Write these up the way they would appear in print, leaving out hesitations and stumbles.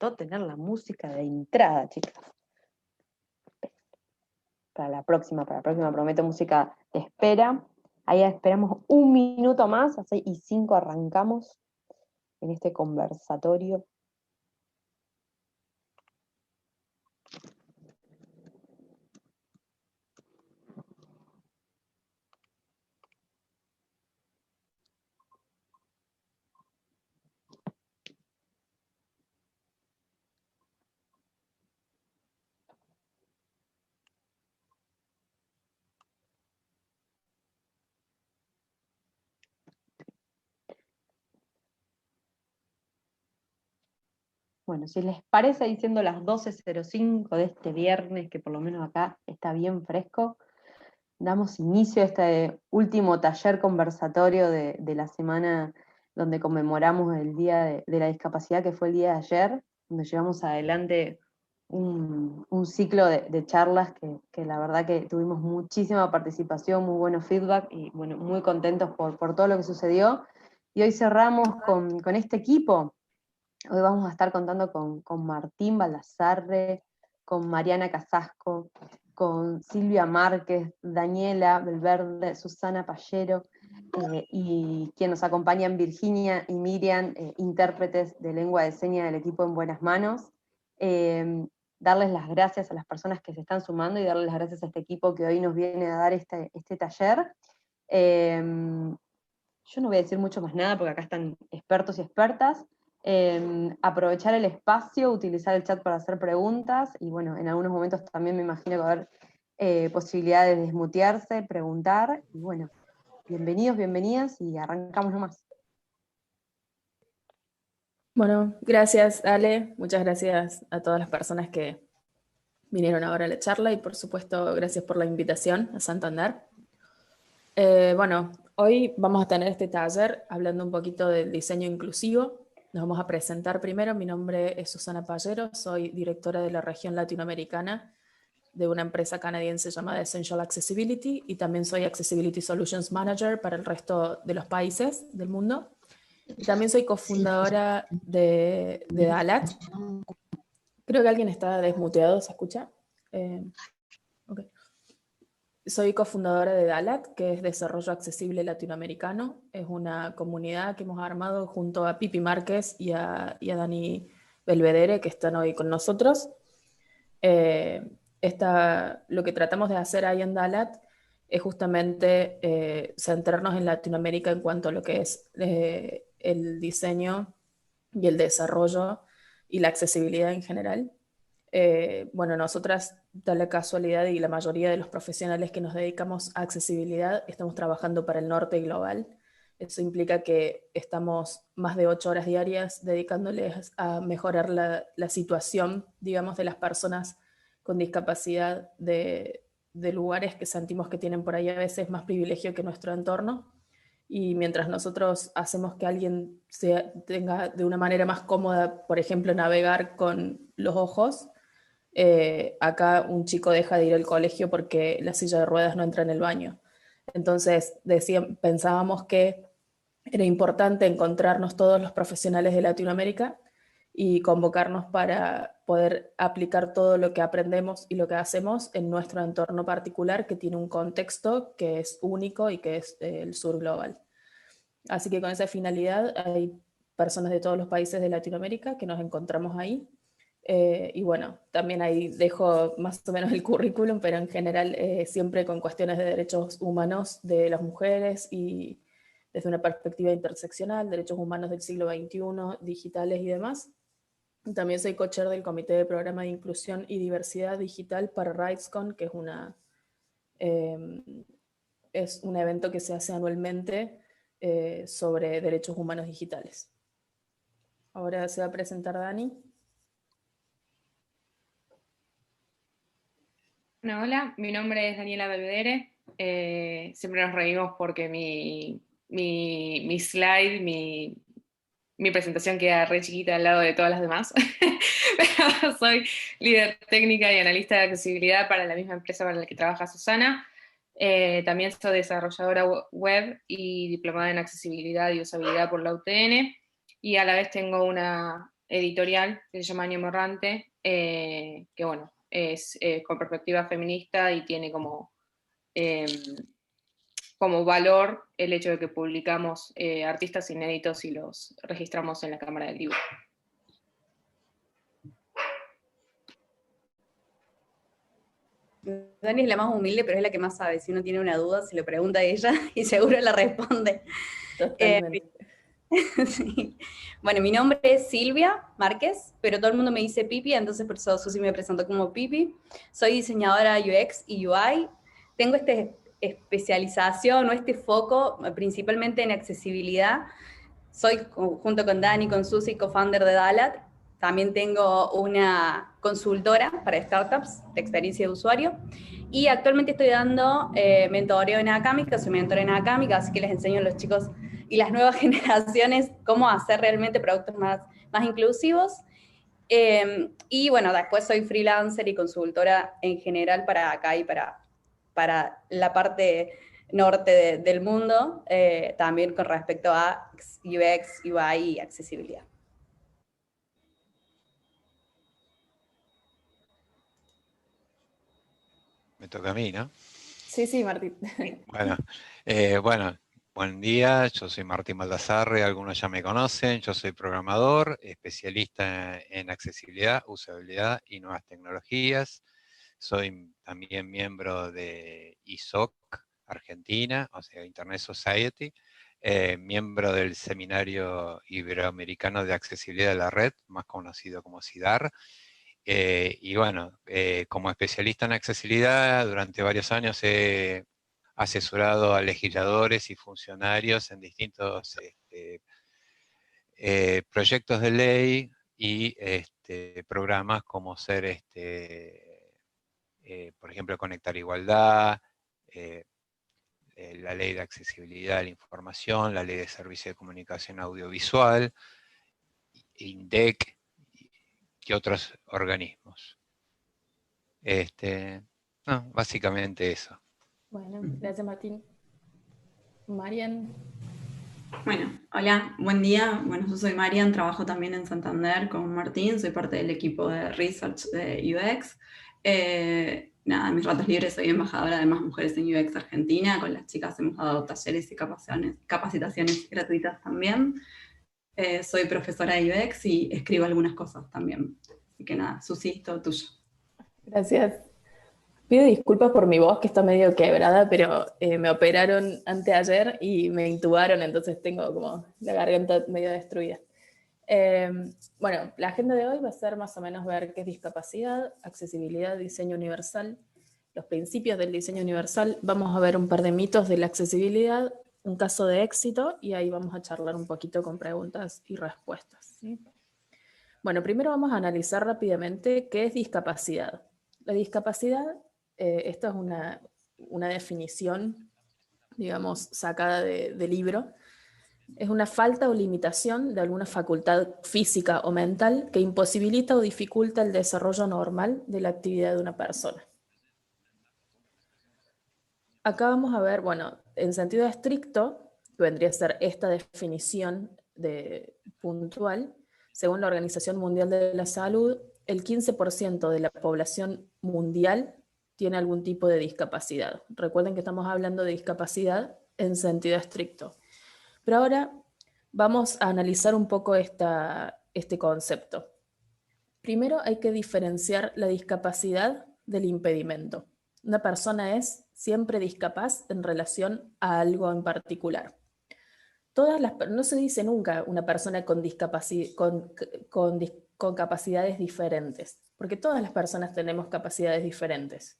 faltó tener la música de entrada, chicas. Para la próxima prometo música de espera. Ahí esperamos un minuto más, a 6:05 arrancamos en este conversatorio. Bueno, si les parece, diciendo las 12:05 de este viernes, que por lo menos acá está bien fresco, damos inicio a este último taller conversatorio de la semana donde conmemoramos el Día de la Discapacidad, que fue el día de ayer, donde llevamos adelante un ciclo de charlas que la verdad que tuvimos muchísima participación, muy buenos feedback y bueno, muy contentos por todo lo que sucedió. Y hoy cerramos con este equipo. Hoy vamos a estar contando con Martín Baldassarre, con Mariana Casasco, con Silvia Márquez, Daniela Belverde, Susana Pallero, y quien nos acompañan Virginia y Miriam, intérpretes de lengua de señas del equipo En Buenas Manos. Darles las gracias a las personas que se están sumando y darles las gracias a este equipo que hoy nos viene a dar este taller. Yo no voy a decir mucho más nada porque acá están expertos y expertas. Aprovechar el espacio, utilizar el chat para hacer preguntas y bueno, en algunos momentos también me imagino que va a haber posibilidades de desmutearse, preguntar y bueno, bienvenidos, bienvenidas y arrancamos nomás. Bueno, gracias Ale, muchas gracias a todas las personas que vinieron ahora a la charla y por supuesto gracias por la invitación a Santander. Bueno, hoy vamos a tener este taller hablando un poquito del diseño inclusivo. Nos vamos a presentar primero. Mi nombre es Susana Pallero, soy directora de la región latinoamericana de una empresa canadiense llamada Essential Accessibility y también soy Accessibility Solutions Manager para el resto de los países del mundo. Y también soy cofundadora de DALAT. Creo que alguien está desmuteado, ¿se escucha? Okay. Soy cofundadora de DALAT, que es Desarrollo Accesible Latinoamericano. Es una comunidad que hemos armado junto a Pipi Márquez y a Dani Belvedere, que están hoy con nosotros. Lo que tratamos de hacer ahí en DALAT es justamente centrarnos en Latinoamérica en cuanto a lo que es el diseño y el desarrollo y la accesibilidad en general. Bueno, nosotras, da la casualidad y la mayoría de los profesionales que nos dedicamos a accesibilidad estamos trabajando para el norte global. Eso implica que estamos más de 8 horas diarias dedicándoles a mejorar la situación, digamos, de las personas con discapacidad de lugares que sentimos que tienen por ahí a veces más privilegio que nuestro entorno. Y mientras nosotros hacemos que alguien tenga de una manera más cómoda, por ejemplo, navegar con los ojos, acá un chico deja de ir al colegio porque la silla de ruedas no entra en el baño. Entonces pensábamos que era importante encontrarnos todos los profesionales de Latinoamérica y convocarnos para poder aplicar todo lo que aprendemos y lo que hacemos en nuestro entorno particular, que tiene un contexto que es único y que es el sur global. Así que con esa finalidad hay personas de todos los países de Latinoamérica que nos encontramos ahí. Y bueno, también ahí dejo más o menos el currículum, pero en general siempre con cuestiones de derechos humanos de las mujeres y desde una perspectiva interseccional, derechos humanos del siglo XXI, digitales y demás. También soy co-chair del Comité de Programa de Inclusión y Diversidad Digital para RightsCon, que es un evento que se hace anualmente sobre derechos humanos digitales. Ahora se va a presentar Dani. Bueno, hola, mi nombre es Daniela Belvedere. Siempre nos reímos porque mi slide, mi presentación queda re chiquita al lado de todas las demás. Pero soy líder técnica y analista de accesibilidad para la misma empresa para la que trabaja Susana. También soy desarrolladora web y diplomada en accesibilidad y usabilidad por la UTN. Y a la vez tengo una editorial que se llama Año Morrante, que bueno, es con perspectiva feminista y tiene como valor el hecho de que publicamos artistas inéditos y los registramos en la Cámara del Libro. Dani es la más humilde, pero es la que más sabe. Si uno tiene una duda, se lo pregunta a ella y seguro la responde. Totalmente. Sí. Bueno, mi nombre es Silvia Márquez, pero todo el mundo me dice Pipi, entonces por eso Susi me presentó como Pipi. Soy diseñadora UX y UI. Tengo esta especialización o este foco principalmente en accesibilidad. Soy, junto con Dani, con Susi, co-founder de Dalat. También tengo una consultora para startups de experiencia de usuario. Y actualmente estoy dando mentoreo en Acámica, soy mentora en Acámica, así que les enseño a los chicos y las nuevas generaciones cómo hacer realmente productos más inclusivos. Y bueno, después soy freelancer y consultora en general para acá y para la parte norte del mundo, también con respecto a UX, UI y accesibilidad. Me toca a mí, ¿no? Sí, Martín. Bueno, buen día, yo soy Martín Baldassarre, algunos ya me conocen, yo soy programador, especialista en accesibilidad, usabilidad y nuevas tecnologías. Soy también miembro de ISOC Argentina, o sea, Internet Society, miembro del Seminario Iberoamericano de Accesibilidad de la Red, más conocido como CIDAR. Y bueno, como especialista en accesibilidad, durante varios años he asesorado a legisladores y funcionarios en distintos proyectos de ley y programas como ser, por ejemplo, Conectar Igualdad, la ley de accesibilidad a la información, la ley de servicio de comunicación audiovisual, INDEC y otros organismos. No, básicamente eso. Bueno, gracias Martín. Marian. Bueno, hola, buen día. Bueno, yo soy Marian, trabajo también en Santander con Martín, soy parte del equipo de Research de UX. Nada, en mis ratos libres soy embajadora de Más Mujeres en UX Argentina, con las chicas hemos dado talleres y capacitaciones gratuitas también. Soy profesora de UX y escribo algunas cosas también. Así que nada, Susi, todo tuyo. Gracias. Pido disculpas por mi voz que está medio quebrada, pero me operaron anteayer y me intubaron, entonces tengo como la garganta medio destruida. Bueno, la agenda de hoy va a ser más o menos ver qué es discapacidad, accesibilidad, diseño universal, los principios del diseño universal. Vamos a ver un par de mitos de la accesibilidad, un caso de éxito, y ahí vamos a charlar un poquito con preguntas y respuestas, ¿sí? Bueno, primero vamos a analizar rápidamente qué es discapacidad. La discapacidad, esto es una definición, digamos, sacada de libro. Es una falta o limitación de alguna facultad física o mental que imposibilita o dificulta el desarrollo normal de la actividad de una persona. Acá vamos a ver, bueno, en sentido estricto, que vendría a ser esta definición puntual, según la Organización Mundial de la Salud, el 15% de la población mundial tiene algún tipo de discapacidad. Recuerden que estamos hablando de discapacidad en sentido estricto. Pero ahora vamos a analizar un poco este concepto. Primero hay que diferenciar la discapacidad del impedimento. Una persona es siempre discapaz en relación a algo en particular. No se dice nunca una persona con capacidades diferentes, porque todas las personas tenemos capacidades diferentes.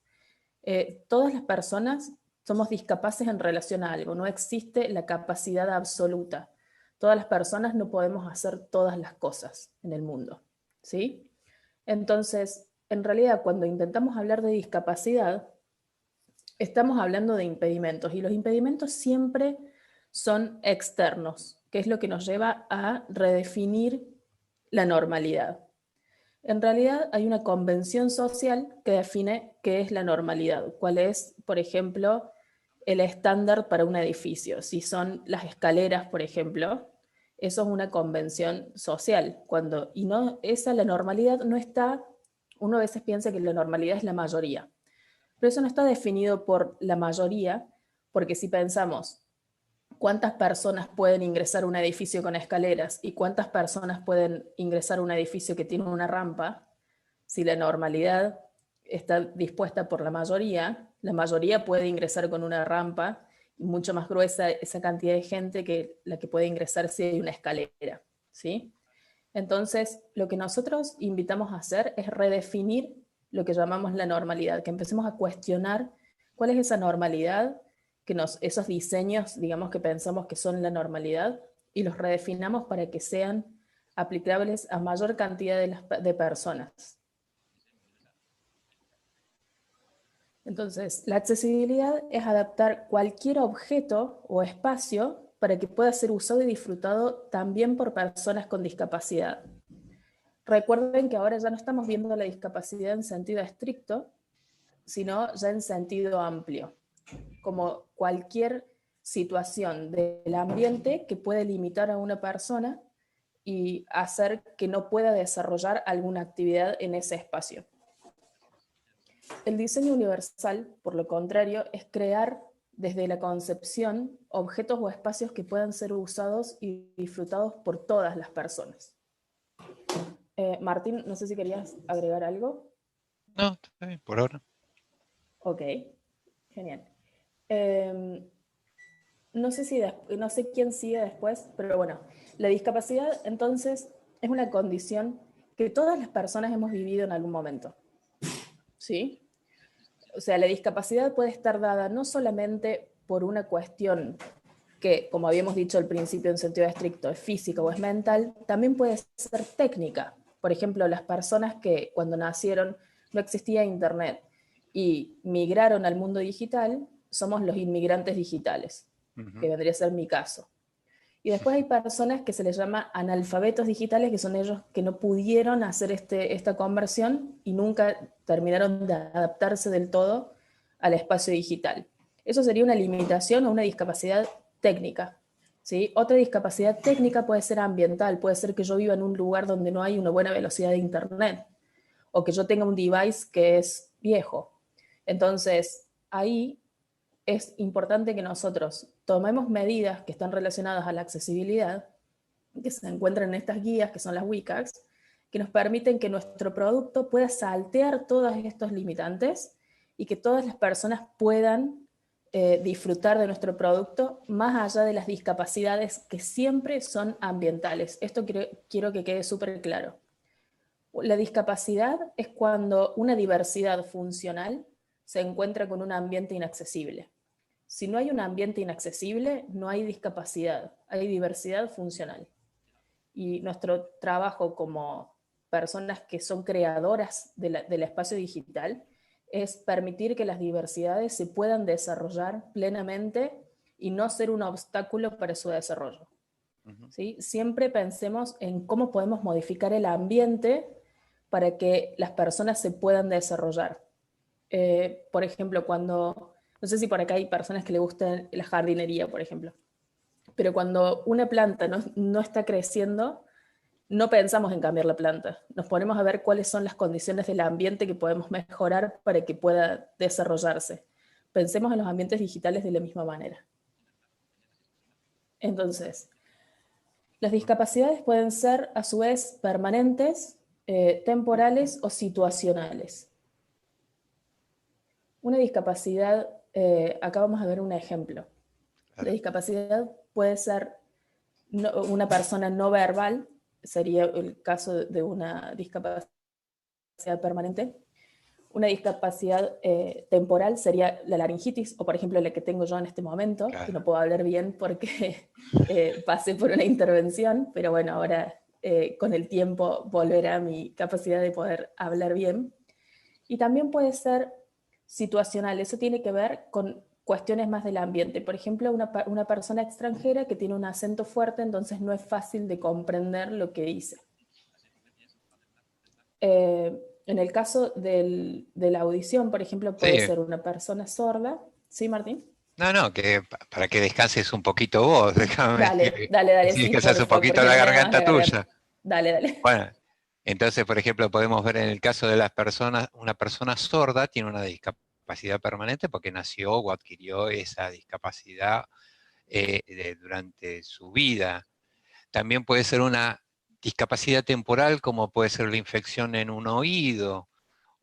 Todas las personas somos discapaces en relación a algo, no existe la capacidad absoluta. Todas las personas no podemos hacer todas las cosas en el mundo, ¿sí? Entonces, en realidad, cuando intentamos hablar de discapacidad, estamos hablando de impedimentos, y los impedimentos siempre son externos, que es lo que nos lleva a redefinir la normalidad. En realidad hay una convención social que define qué es la normalidad, cuál es, por ejemplo, el estándar para un edificio. Si son las escaleras, por ejemplo, Eso es una convención social. Y no, la normalidad no está, uno a veces piensa que la normalidad es la mayoría, pero eso no está definido por la mayoría, porque si pensamos cuántas personas pueden ingresar a un edificio con escaleras y cuántas personas pueden ingresar a un edificio que tiene una rampa, si la normalidad está dispuesta por la mayoría puede ingresar con una rampa y mucho más gruesa esa cantidad de gente que la que puede ingresar si hay una escalera, ¿sí? Entonces, lo que nosotros invitamos a hacer es redefinir lo que llamamos la normalidad, que empecemos a cuestionar cuál es esa normalidad, esos diseños, digamos, que pensamos que son la normalidad, y los redefinamos para que sean aplicables a mayor cantidad de personas. Entonces, la accesibilidad es adaptar cualquier objeto o espacio para que pueda ser usado y disfrutado también por personas con discapacidad. Recuerden que ahora ya no estamos viendo la discapacidad en sentido estricto, sino ya en sentido amplio, como cualquier situación del ambiente que puede limitar a una persona y hacer que no pueda desarrollar alguna actividad en ese espacio. El diseño universal, por lo contrario, es crear desde la concepción objetos o espacios que puedan ser usados y disfrutados por todas las personas. Martín, no sé si querías agregar algo. No, está bien, por ahora. Ok, genial. No sé quién sigue después, pero bueno, la discapacidad entonces es una condición que todas las personas hemos vivido en algún momento, ¿sí? O sea, la discapacidad puede estar dada no solamente por una cuestión que, como habíamos dicho al principio en sentido estricto, es física o es mental, también puede ser técnica. Por ejemplo, las personas que cuando nacieron no existía internet y migraron al mundo digital, somos los inmigrantes digitales, que vendría a ser mi caso. Y después hay personas que se les llama analfabetos digitales, que son ellos que no pudieron hacer esta conversión y nunca terminaron de adaptarse del todo al espacio digital. Eso sería una limitación o una discapacidad técnica, ¿sí? Otra discapacidad técnica puede ser ambiental, puede ser que yo viva en un lugar donde no hay una buena velocidad de internet, o que yo tenga un device que es viejo. Entonces, ahí es importante que nosotros tomemos medidas que están relacionadas a la accesibilidad, que se encuentran en estas guías, que son las WCAGs, que nos permiten que nuestro producto pueda saltear todos estos limitantes y que todas las personas puedan disfrutar de nuestro producto más allá de las discapacidades que siempre son ambientales. Esto quiero que quede súper claro. La discapacidad es cuando una diversidad funcional se encuentra con un ambiente inaccesible. Si no hay un ambiente inaccesible, no hay discapacidad, hay diversidad funcional. Y nuestro trabajo como personas que son creadoras del espacio digital es permitir que las diversidades se puedan desarrollar plenamente y no ser un obstáculo para su desarrollo. ¿Sí? Siempre pensemos en cómo podemos modificar el ambiente para que las personas se puedan desarrollar. Por ejemplo, no sé si por acá hay personas que le gustan la jardinería, por ejemplo, pero cuando una planta no está creciendo, no pensamos en cambiar la planta. Nos ponemos a ver cuáles son las condiciones del ambiente que podemos mejorar para que pueda desarrollarse. Pensemos en los ambientes digitales de la misma manera. Entonces, las discapacidades pueden ser a su vez permanentes, temporales o situacionales. Una discapacidad, acá vamos a ver un ejemplo. La discapacidad puede ser una persona no verbal, sería el caso de una discapacidad permanente. Una discapacidad temporal sería la laringitis, o por ejemplo la que tengo yo en este momento, claro, que no puedo hablar bien porque pasé por una intervención, pero bueno, ahora con el tiempo volverá mi capacidad de poder hablar bien. Y también puede ser situacional, eso tiene que ver con cuestiones más del ambiente. Por ejemplo, una persona extranjera que tiene un acento fuerte, entonces no es fácil de comprender lo que dice. En el caso de la audición, por ejemplo, puede ser una persona sorda. ¿Sí, Martín? No, que para que descanses un poquito vos, déjame Dale, sí, sí, descansas un porfa, poquito porque la me duele más garganta la garganta. tuya. Dale. Bueno, entonces, por ejemplo, podemos ver en el caso de las personas, una persona sorda tiene una discapacidad permanente porque nació o adquirió esa discapacidad durante su vida. También puede ser una discapacidad temporal, como puede ser la infección en un oído,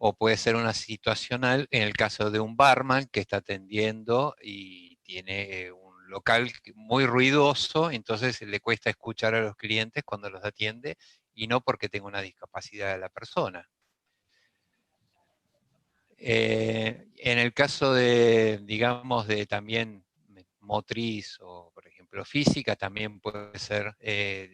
o puede ser una situacional en el caso de un barman que está atendiendo y tiene un local muy ruidoso, entonces le cuesta escuchar a los clientes cuando los atiende y no porque tenga una discapacidad de la persona. En el caso de, digamos, de también motriz o, por ejemplo, física, también puede ser,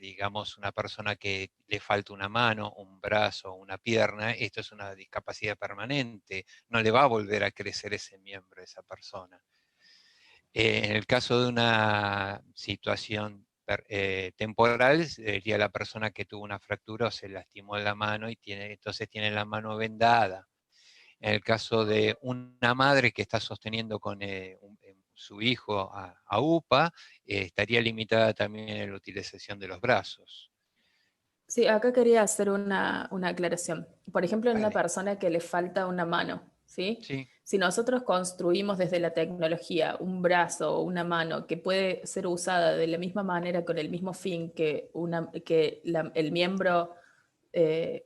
digamos, una persona que le falta una mano, un brazo, una pierna. Esto es una discapacidad permanente. No le va a volver a crecer ese miembro a esa persona. En el caso de una situación temporal, sería la persona que tuvo una fractura o se lastimó la mano y entonces tiene la mano vendada. En el caso de una madre que está sosteniendo con su hijo a UPA, estaría limitada también en la utilización de los brazos. Sí, acá quería hacer una aclaración. Por ejemplo, en una Vale. persona que le falta una mano, ¿sí? Sí. Si nosotros construimos desde la tecnología un brazo o una mano que puede ser usada de la misma manera con el mismo fin que, el miembro, eh,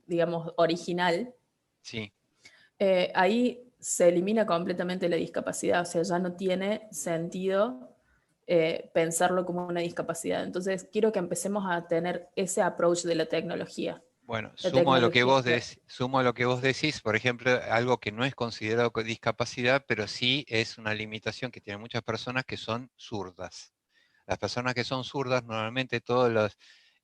digamos, original, Sí. ahí se elimina completamente la discapacidad, o sea, ya no tiene sentido pensarlo como una discapacidad. Entonces, quiero que empecemos a tener ese approach de la tecnología. Bueno, La sumo a lo que tecnología, vos decís, por ejemplo, algo que no es considerado discapacidad, pero sí es una limitación que tienen muchas personas que son zurdas. Las personas que son zurdas, normalmente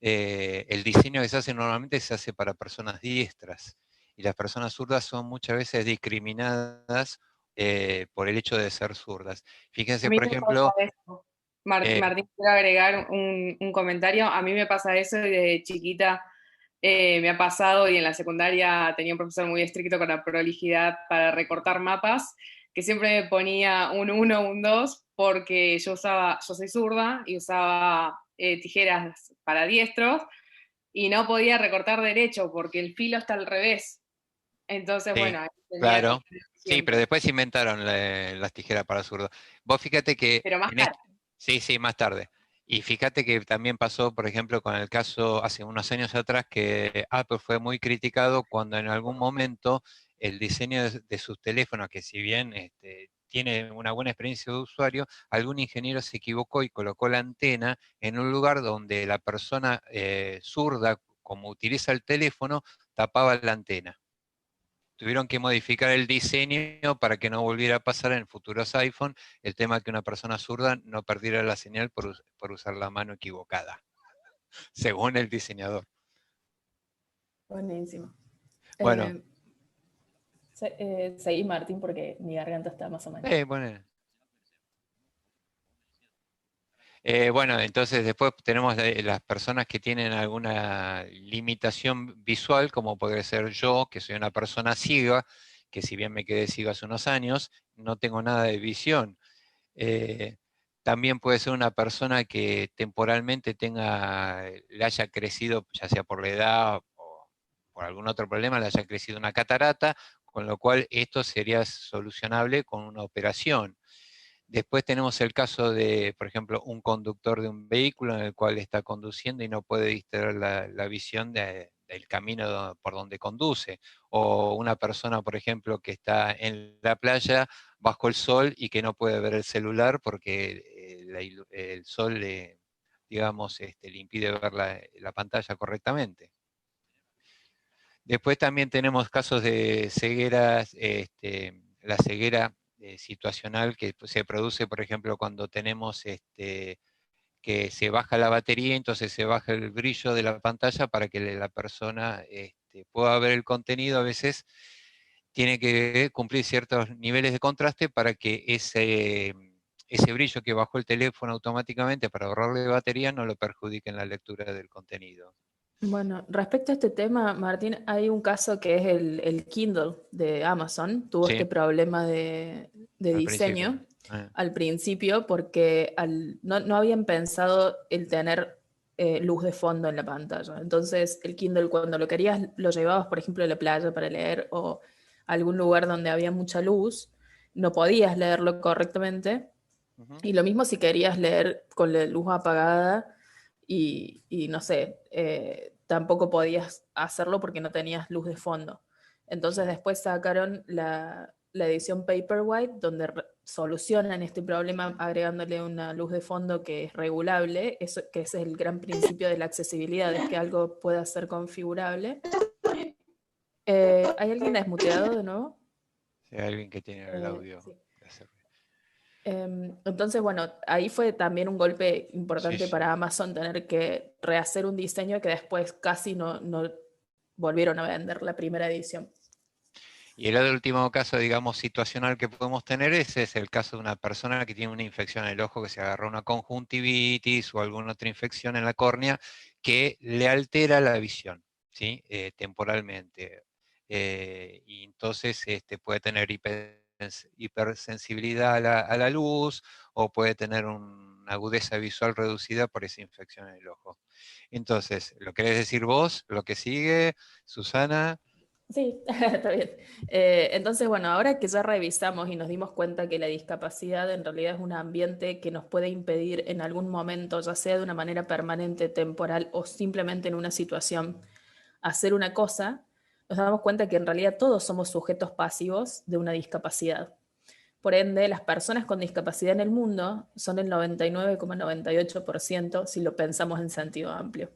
el diseño que se hace normalmente se hace para personas diestras. Y las personas zurdas son muchas veces discriminadas por el hecho de ser zurdas. A Fíjense, mí por me pasa ejemplo, eso. eh, Martín, quiero agregar un comentario. A mí me pasa eso y desde chiquita me ha pasado y en la secundaria tenía un profesor muy estricto con la prolijidad para recortar mapas, que siempre me ponía un 1, un 2, porque yo soy zurda y usaba tijeras para diestros y no podía recortar derecho porque el filo está al revés. Entonces, sí, bueno, ahí tenía como claro. Sí, pero siempre. después inventaron las tijeras para zurdos. Vos fíjate que Pero más tarde. sí, más tarde. Y fíjate que también pasó, por ejemplo, con el caso hace unos años atrás que Apple fue muy criticado cuando en algún momento el diseño de sus teléfonos, que si bien tiene una buena experiencia de usuario, algún ingeniero se equivocó y colocó la antena en un lugar donde la persona zurda, como utiliza el teléfono, tapaba la antena. Tuvieron que modificar el diseño para que no volviera a pasar en futuros iPhone el tema que una persona zurda no perdiera la señal por usar la mano equivocada, según el diseñador. buenísimo. Bueno, Seguí, Martín, porque mi garganta está más o menos. bueno. Bueno, entonces después tenemos las personas que tienen alguna limitación visual, como podría ser yo, que soy una persona ciega, que si bien me quedé ciego hace unos años, no tengo nada de visión. También puede ser una persona que temporalmente le haya crecido, ya sea por la edad o por algún otro problema, le haya crecido una catarata, con lo cual esto sería solucionable con una operación. Después tenemos el caso de, por ejemplo, un conductor de un vehículo en el cual está conduciendo y no puede distraer la visión del camino por donde conduce. O una persona, por ejemplo, que está en la playa bajo el sol y que no puede ver el celular porque el sol digamos, le impide ver la pantalla correctamente. Después también tenemos casos de cegueras, la ceguera situacional que se produce, por ejemplo, cuando tenemos que se baja la batería, entonces se baja el brillo de la pantalla para que la persona pueda ver el contenido. A veces tiene que cumplir ciertos niveles de contraste para que ese brillo que bajó el teléfono automáticamente para ahorrarle batería no lo perjudique en la lectura del contenido. Bueno, respecto a este tema, Martín, hay un caso que es el Kindle de Amazon. Tuvo Sí, este problema de al principio. diseño al principio porque no habían pensado el tener luz de fondo en la pantalla. Entonces el Kindle cuando lo querías lo llevabas, por ejemplo, a la playa para leer o a algún lugar donde había mucha luz, no podías leerlo correctamente. Y lo mismo si querías leer con la luz apagada y no sé, tampoco podías hacerlo porque no tenías luz de fondo. Entonces después sacaron la edición Paperwhite, donde solucionan este problema agregándole una luz de fondo que es regulable, eso, que ese es el gran principio de la accesibilidad, es que algo pueda ser configurable. ¿Hay alguien desmuteado de nuevo? Sí, hay alguien que tiene el audio. Sí. Entonces, bueno, ahí fue también un golpe importante para Amazon tener que rehacer un diseño que después casi no volvieron a vender la primera edición. Y el último caso, digamos, situacional que podemos tener es el caso de una persona que tiene una infección en el ojo, que se agarró una conjuntivitis o alguna otra infección en la córnea que le altera la visión, ¿sí? Temporalmente. Y entonces puede tener hipersensibilidad a la luz o puede tener una agudeza visual reducida por esa infección en el ojo. Entonces, ¿lo querés decir vos? ¿Lo que sigue, Susana? Sí, está bien. Entonces, bueno, ahora que ya revisamos y nos dimos cuenta que la discapacidad en realidad es un ambiente que nos puede impedir en algún momento, ya sea de una manera permanente, temporal o simplemente en una situación, hacer una cosa, nos damos cuenta que en realidad todos somos sujetos pasivos de una discapacidad. Por ende, las personas con discapacidad en el mundo son el 99,98% si lo pensamos en sentido amplio.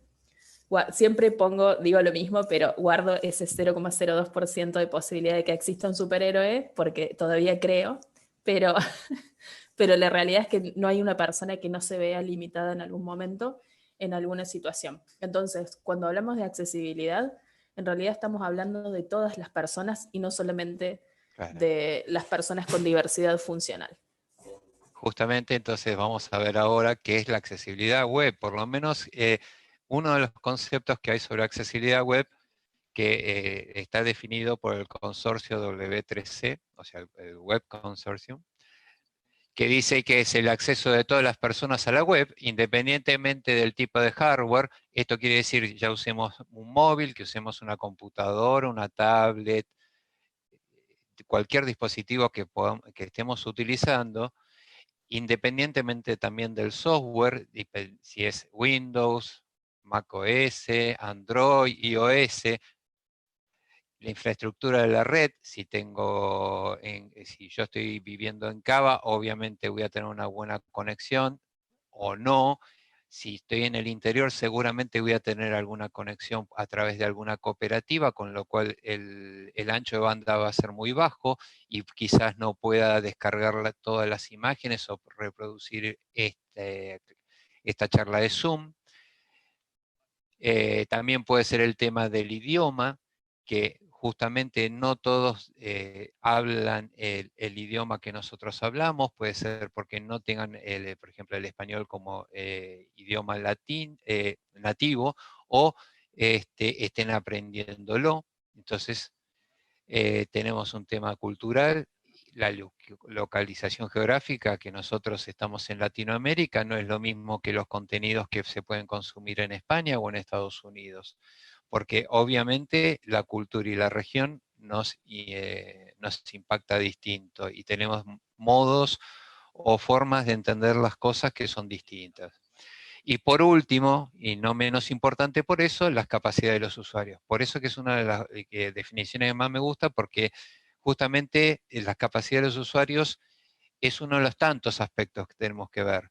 Siempre digo lo mismo, pero guardo ese 0,02% de posibilidad de que exista un superhéroe, porque todavía creo, pero, pero la realidad es que no hay una persona que no se vea limitada en algún momento, en alguna situación. Entonces, cuando hablamos de accesibilidad, en realidad estamos hablando de todas las personas y no solamente de las personas con diversidad funcional. Justamente, entonces vamos a ver ahora qué es la accesibilidad web, por lo menos uno de los conceptos que hay sobre accesibilidad web que está definido por el consorcio W3C, o sea, el Web Consortium, que dice que es el acceso de todas las personas a la web, independientemente del tipo de hardware. Esto quiere decir, ya usemos un móvil, que usemos una computadora, una tablet, cualquier dispositivo que estemos utilizando, independientemente también del software, si es Windows, macOS, Android, iOS, la infraestructura de la red, si yo estoy viviendo en Cava, obviamente voy a tener una buena conexión, o no. Si estoy en el interior, seguramente voy a tener alguna conexión a través de alguna cooperativa, con lo cual el ancho de banda va a ser muy bajo y quizás no pueda descargar todas las imágenes o reproducir esta charla de Zoom. También puede ser el tema del idioma, que justamente no todos hablan el idioma que nosotros hablamos, puede ser porque no tengan, por ejemplo, el español como idioma nativo, o estén aprendiéndolo. Entonces, tenemos un tema cultural, la localización geográfica, que nosotros estamos en Latinoamérica, no es lo mismo que los contenidos que se pueden consumir en España o en Estados Unidos, porque obviamente la cultura y la región nos impacta distinto y tenemos modos o formas de entender las cosas que son distintas. Y por último, y no menos importante por eso, las capacidades de los usuarios. Por eso que es una de las definiciones que más me gusta, porque justamente las capacidades de los usuarios es uno de los tantos aspectos que tenemos que ver,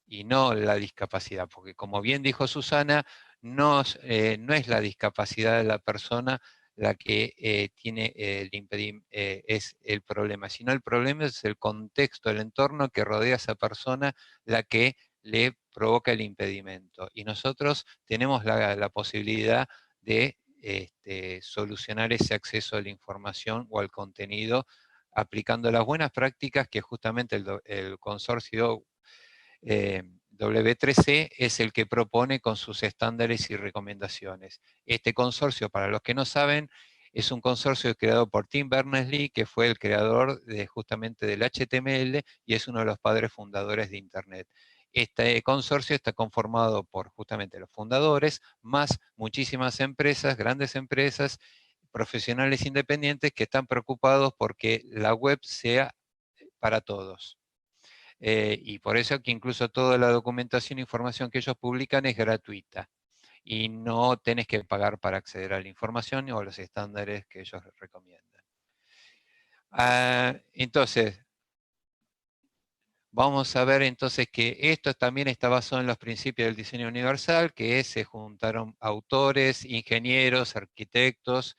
y no la discapacidad, porque como bien dijo Susana, no es la discapacidad de la persona la que tiene es el problema, sino el problema es el contexto, el entorno que rodea a esa persona, la que le provoca el impedimento. Y nosotros tenemos la posibilidad de solucionar ese acceso a la información o al contenido aplicando las buenas prácticas que justamente el consorcio W3C es el que propone con sus estándares y recomendaciones. Este consorcio, para los que no saben, Es un consorcio creado por Tim Berners-Lee, que fue el creador justamente del HTML y es uno de los padres fundadores de Internet. Este consorcio está conformado por justamente los fundadores, más muchísimas empresas, grandes empresas, profesionales independientes que están preocupados porque la web sea para todos. Y por eso que incluso toda la documentación e información que ellos publican es gratuita. Y no tenés que pagar para acceder a la información o a los estándares que ellos recomiendan. Entonces, vamos a ver entonces que esto también está basado en los principios del diseño universal, que se juntaron autores, ingenieros, arquitectos,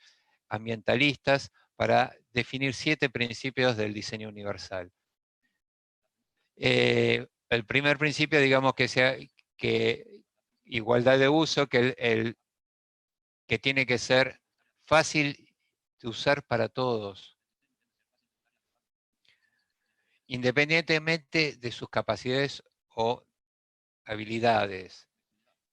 ambientalistas, para definir 7 principios del diseño universal. El primer principio, digamos que sea que igualdad de uso, que tiene que ser fácil de usar para todos, independientemente de sus capacidades o habilidades,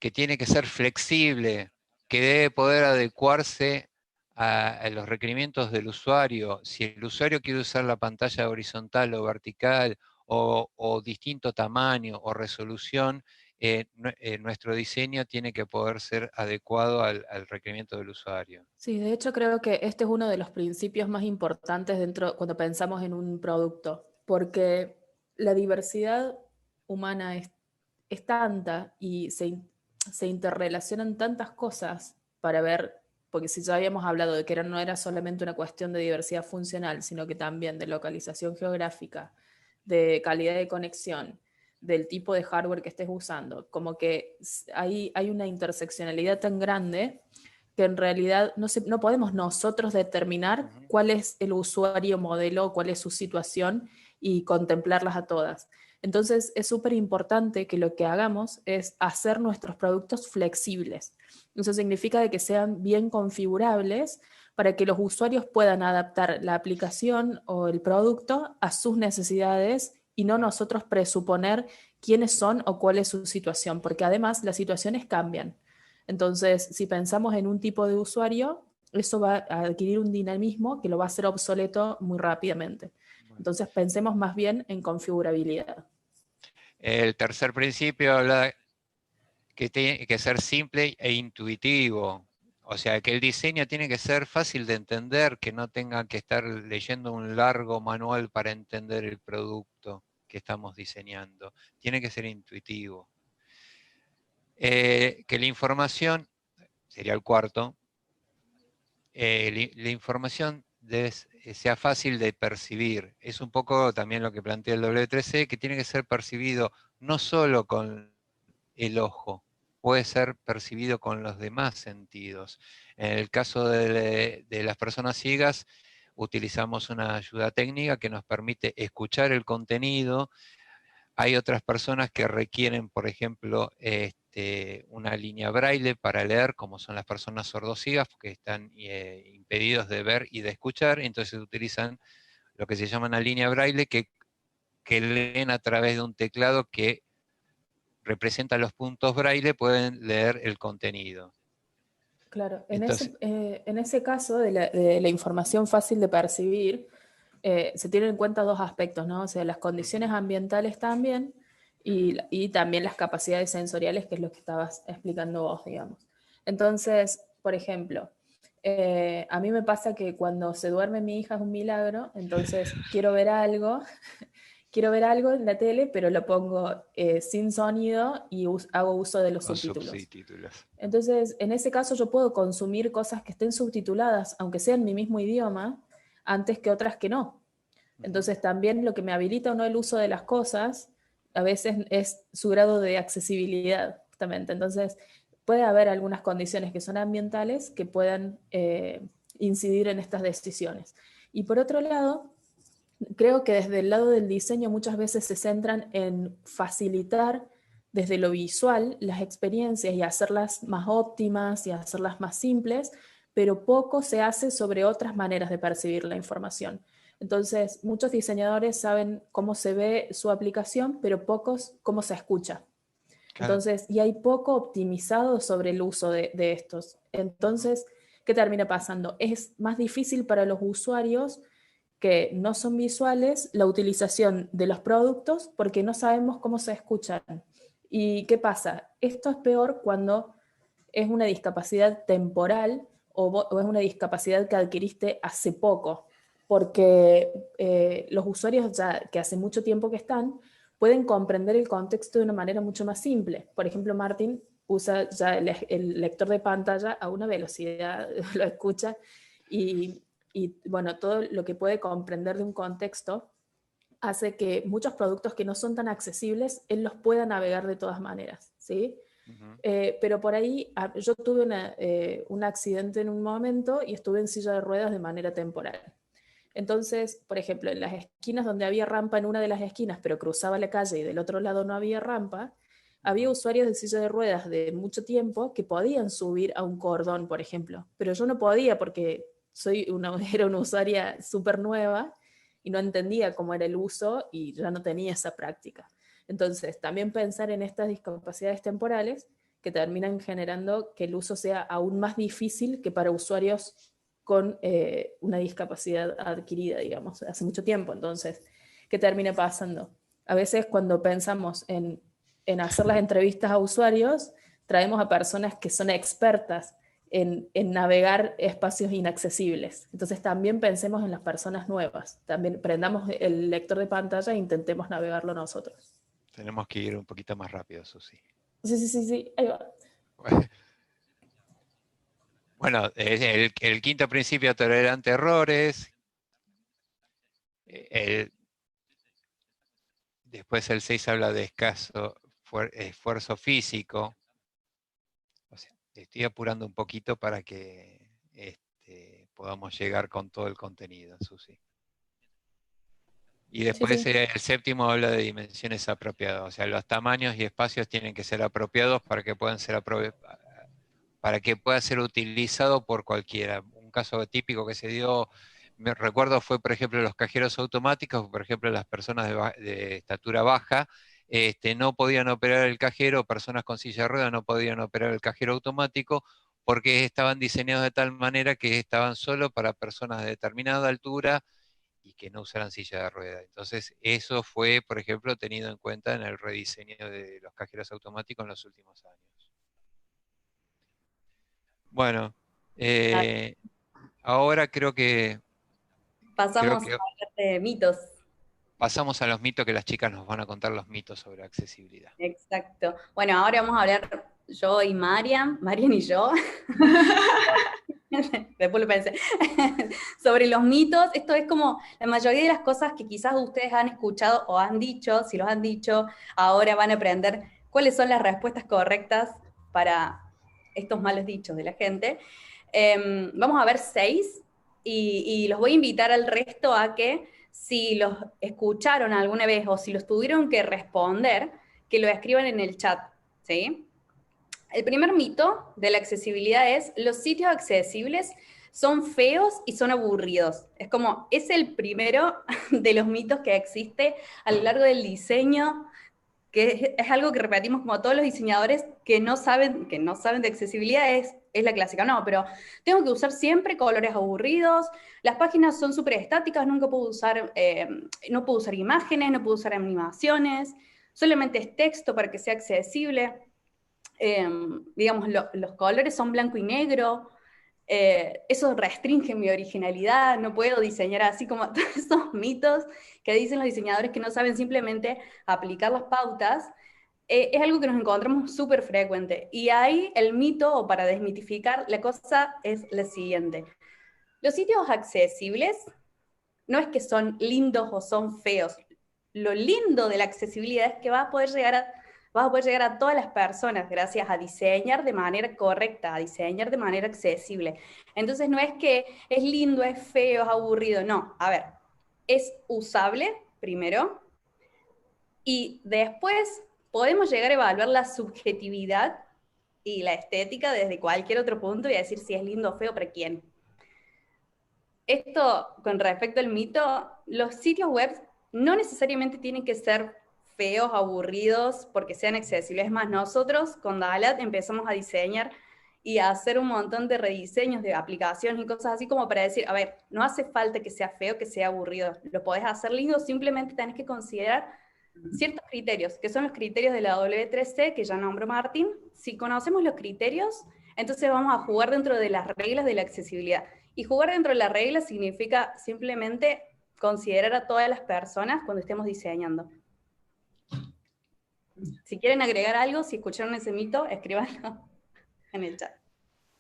que tiene que ser flexible, que debe poder adecuarse a los requerimientos del usuario. Si el usuario quiere usar la pantalla horizontal o vertical o distinto tamaño o resolución, nuestro diseño tiene que poder ser adecuado al requerimiento del usuario. Sí, de hecho creo que este es uno de los principios más importantes dentro cuando pensamos en un producto, porque la diversidad humana es tanta y se interrelacionan tantas cosas para ver, porque si ya habíamos hablado de que no era solamente una cuestión de diversidad funcional, sino que también de localización geográfica, de calidad de conexión, del tipo de hardware que estés usando, como que hay una interseccionalidad tan grande que en realidad no podemos nosotros determinar cuál es el usuario modelo, cuál es su situación y contemplarlas a todas. Entonces es súper importante que lo que hagamos es hacer nuestros productos flexibles. Eso significa de que sean bien configurables para que los usuarios puedan adaptar la aplicación o el producto a sus necesidades y no nosotros presuponer quiénes son o cuál es su situación, porque además las situaciones cambian. Entonces, si pensamos en un tipo de usuario, eso va a adquirir un dinamismo que lo va a hacer obsoleto muy rápidamente. Entonces, pensemos más bien en configurabilidad. El tercer principio habla que tiene que ser simple e intuitivo. O sea, que el diseño tiene que ser fácil de entender, que no tenga que estar leyendo un largo manual para entender el producto que estamos diseñando. Tiene que ser intuitivo. Que la información, sería el cuarto, la información sea fácil de percibir. Es un poco también lo que plantea el W3C, que tiene que ser percibido no solo con el ojo, puede ser percibido con los demás sentidos. En el caso de las personas ciegas, utilizamos una ayuda técnica que nos permite escuchar el contenido. Hay otras personas que requieren, por ejemplo, una línea braille para leer, como son las personas sordociegas, que están impedidos de ver y de escuchar, entonces utilizan lo que se llama una línea braille que leen a través de un teclado que representa los puntos braille, pueden leer el contenido. Claro, Entonces, en ese caso de la información fácil de percibir, se tienen en cuenta dos aspectos, ¿no? O sea, las condiciones ambientales también y también las capacidades sensoriales, que es lo que estabas explicando vos, digamos. Entonces, por ejemplo, a mí me pasa que cuando se duerme mi hija es un milagro, entonces quiero ver algo en la tele, pero lo pongo sin sonido y hago uso de los subtítulos. Entonces, en ese caso yo puedo consumir cosas que estén subtituladas, aunque sean mi mismo idioma, antes que otras que no. Entonces, también lo que me habilita o no el uso de las cosas, a veces es su grado de accesibilidad, justamente. Entonces, puede haber algunas condiciones que son ambientales que puedan incidir en estas decisiones. Y por otro lado, creo que desde el lado del diseño muchas veces se centran en facilitar desde lo visual las experiencias y hacerlas más óptimas y hacerlas más simples, pero poco se hace sobre otras maneras de percibir la información. Entonces, muchos diseñadores saben cómo se ve su aplicación, pero pocos cómo se escucha. Claro. Entonces, y hay poco optimizado sobre el uso de estos. Entonces, ¿qué termina pasando? Es más difícil para los usuarios que no son visuales la utilización de los productos porque no sabemos cómo se escuchan. ¿Y qué pasa? Esto es peor cuando es una discapacidad temporal o es una discapacidad que adquiriste hace poco, porque los usuarios ya que hace mucho tiempo que están pueden comprender el contexto de una manera mucho más simple. Por ejemplo, Martín usa ya el lector de pantalla a una velocidad, lo escucha, y bueno, todo lo que puede comprender de un contexto hace que muchos productos que no son tan accesibles, él los pueda navegar de todas maneras, ¿sí? Pero por ahí yo tuve un accidente en un momento y estuve en silla de ruedas de manera temporal. Entonces, por ejemplo, en las esquinas donde había rampa en una de las esquinas, pero cruzaba la calle y del otro lado no había rampa, había usuarios de silla de ruedas de mucho tiempo que podían subir a un cordón, por ejemplo, pero yo no podía porque era una usuaria súper nueva y no entendía cómo era el uso y ya no tenía esa práctica. Entonces, también pensar en estas discapacidades temporales que terminan generando que el uso sea aún más difícil que para usuarios con una discapacidad adquirida, digamos, hace mucho tiempo. Entonces, ¿qué termina pasando? A veces cuando pensamos en hacer las entrevistas a usuarios, traemos a personas que son expertas en navegar espacios inaccesibles. Entonces también pensemos en las personas nuevas. También prendamos el lector de pantalla e intentemos navegarlo nosotros. Tenemos que ir un poquito más rápido, Susi. Sí, ahí va. Bueno, el quinto principio, tolerante a errores. Después el 6 habla de escaso esfuerzo físico. O sea, estoy apurando un poquito para que podamos llegar con todo el contenido, Susi. Y después Sí. el séptimo habla de dimensiones apropiadas. O sea, los tamaños y espacios tienen que ser apropiados para que puedan ser para que pueda ser utilizado por cualquiera. Un caso típico que se dio, me recuerdo, fue por ejemplo los cajeros automáticos. Por ejemplo, las personas de estatura baja no podían operar el cajero, personas con silla de ruedas no podían operar el cajero automático porque estaban diseñados de tal manera que estaban solo para personas de determinada altura y que no usaran silla de ruedas. Entonces, eso fue, por ejemplo, tenido en cuenta en el rediseño de los cajeros automáticos en los últimos años. Bueno, ahora creo que Pasamos a hablar de mitos. pasamos a los mitos, que las chicas nos van a contar los mitos sobre accesibilidad. Exacto. Bueno, ahora vamos a hablar yo y Marian y yo. Después lo pensé. Sobre los mitos. Esto es como la mayoría de las cosas que quizás ustedes han escuchado o han dicho. Si los han dicho, ahora van a aprender cuáles son las respuestas correctas para estos malos dichos de la gente. Vamos a ver 6 y los voy a invitar al resto a que si los escucharon alguna vez o si los tuvieron que responder, que lo escriban en el chat, ¿sí? El primer mito de la accesibilidad es: los sitios accesibles son feos y son aburridos. Es el primero de los mitos que existe a lo largo del diseño, que es algo que repetimos como todos los diseñadores que no saben de accesibilidad, es la clásica. No, pero tengo que usar siempre colores aburridos, las páginas son súper estáticas, nunca puedo usar, no puedo usar imágenes, no puedo usar animaciones, solamente es texto para que sea accesible. Digamos, los colores son blanco y negro, eso restringe mi originalidad, no puedo diseñar así, como todos esos mitos que dicen los diseñadores que no saben simplemente aplicar las pautas. Es algo que nos encontramos súper frecuente. Y ahí el mito, o para desmitificar la cosa, es la siguiente. Los sitios accesibles no es que son lindos o son feos. Lo lindo de la accesibilidad es que vas a poder llegar a todas las personas gracias a diseñar de manera correcta, a diseñar de manera accesible. Entonces no es que es lindo, es feo, es aburrido, no. A ver, es usable primero y después podemos llegar a evaluar la subjetividad y la estética desde cualquier otro punto y decir si es lindo o feo para quién. Esto con respecto al mito, los sitios web no necesariamente tienen que ser feos, aburridos, porque sean accesibles. Es más, nosotros con Dalat empezamos a diseñar y hacer un montón de rediseños de aplicaciones y cosas así como para decir, a ver, no hace falta que sea feo, que sea aburrido, lo podés hacer lindo, simplemente tenés que considerar ciertos criterios, que son los criterios de la W3C, que ya nombró Martín. Si conocemos los criterios, entonces vamos a jugar dentro de las reglas de la accesibilidad. Y jugar dentro de las reglas significa simplemente considerar a todas las personas cuando estemos diseñando. Si quieren agregar algo, si escucharon ese mito, escríbanlo en el chat.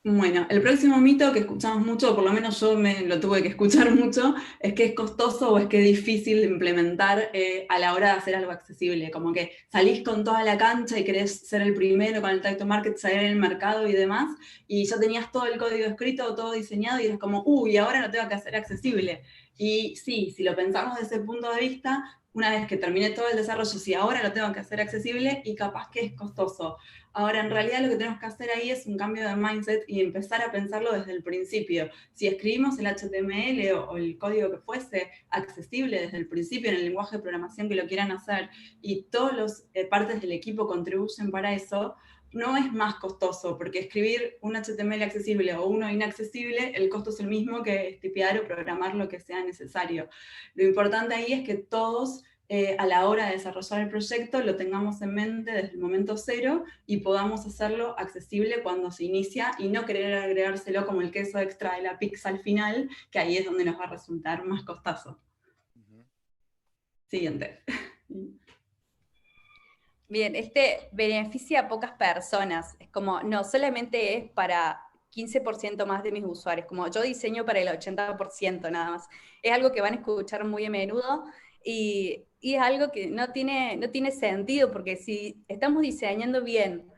Bueno, el próximo mito que escuchamos mucho, o por lo menos yo me lo tuve que escuchar mucho, es que es costoso o es que es difícil de implementar a la hora de hacer algo accesible. Como que salís con toda la cancha y querés ser el primero con el Time to Market, salir en el mercado y demás, y ya tenías todo el código escrito, todo diseñado, y eres como, uy, ahora lo tengo que hacer accesible. Y sí, si lo pensamos desde ese punto de vista, una vez que terminé todo el desarrollo, si ahora lo tengo que hacer accesible, y capaz que es costoso. Ahora, en realidad lo que tenemos que hacer ahí es un cambio de mindset y empezar a pensarlo desde el principio. Si escribimos el HTML o el código que fuese accesible desde el principio en el lenguaje de programación que lo quieran hacer y todas las partes del equipo contribuyen para eso, no es más costoso, porque escribir un HTML accesible o uno inaccesible, el costo es el mismo que tipear o programar lo que sea necesario. Lo importante ahí es que todos a la hora de desarrollar el proyecto lo tengamos en mente desde el momento cero y podamos hacerlo accesible cuando se inicia y no querer agregárselo como el queso extra de la pizza al final, que ahí es donde nos va a resultar más costoso. Siguiente. Bien, este beneficia a pocas personas. Es como, no solamente es para 15% más de mis usuarios, como yo diseño para el 80% nada más. Es algo que van a escuchar muy a menudo y es algo que no tiene sentido, porque si estamos diseñando bien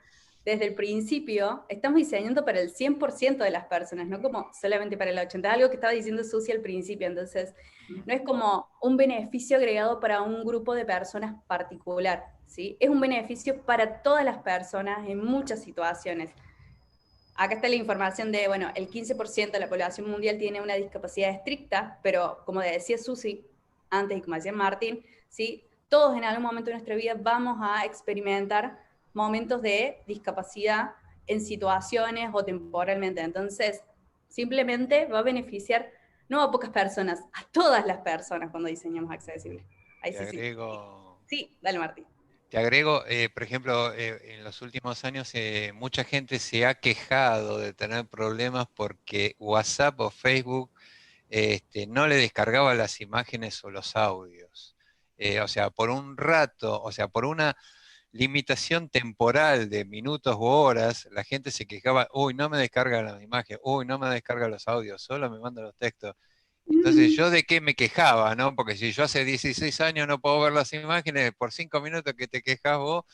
desde el principio, estamos diseñando para el 100% de las personas, no como solamente para el 80%. Es algo que estaba diciendo Susi al principio, entonces no es como un beneficio agregado para un grupo de personas particular, ¿sí? Es un beneficio para todas las personas en muchas situaciones. Acá está la información de, bueno, el 15% de la población mundial tiene una discapacidad estricta, pero como decía Susi antes y como decía Martín, ¿sí? Todos en algún momento de nuestra vida vamos a experimentar momentos de discapacidad en situaciones o temporalmente. Entonces, simplemente va a beneficiar no a pocas personas, a todas las personas cuando diseñamos accesible. Ahí Te agrego... Sí, dale Martín. Te agrego, por ejemplo, en los últimos años mucha gente se ha quejado de tener problemas porque WhatsApp o Facebook no le descargaba las imágenes o los audios. O sea, por un rato, o sea, por una limitación temporal de minutos u horas, la gente se quejaba, uy, no me descarga la imagen, uy, no me descarga los audios, solo me manda los textos. Entonces, ¿yo de qué me quejaba, no? Porque si yo hace 16 años no puedo ver las imágenes, por 5 minutos que te quejas vos,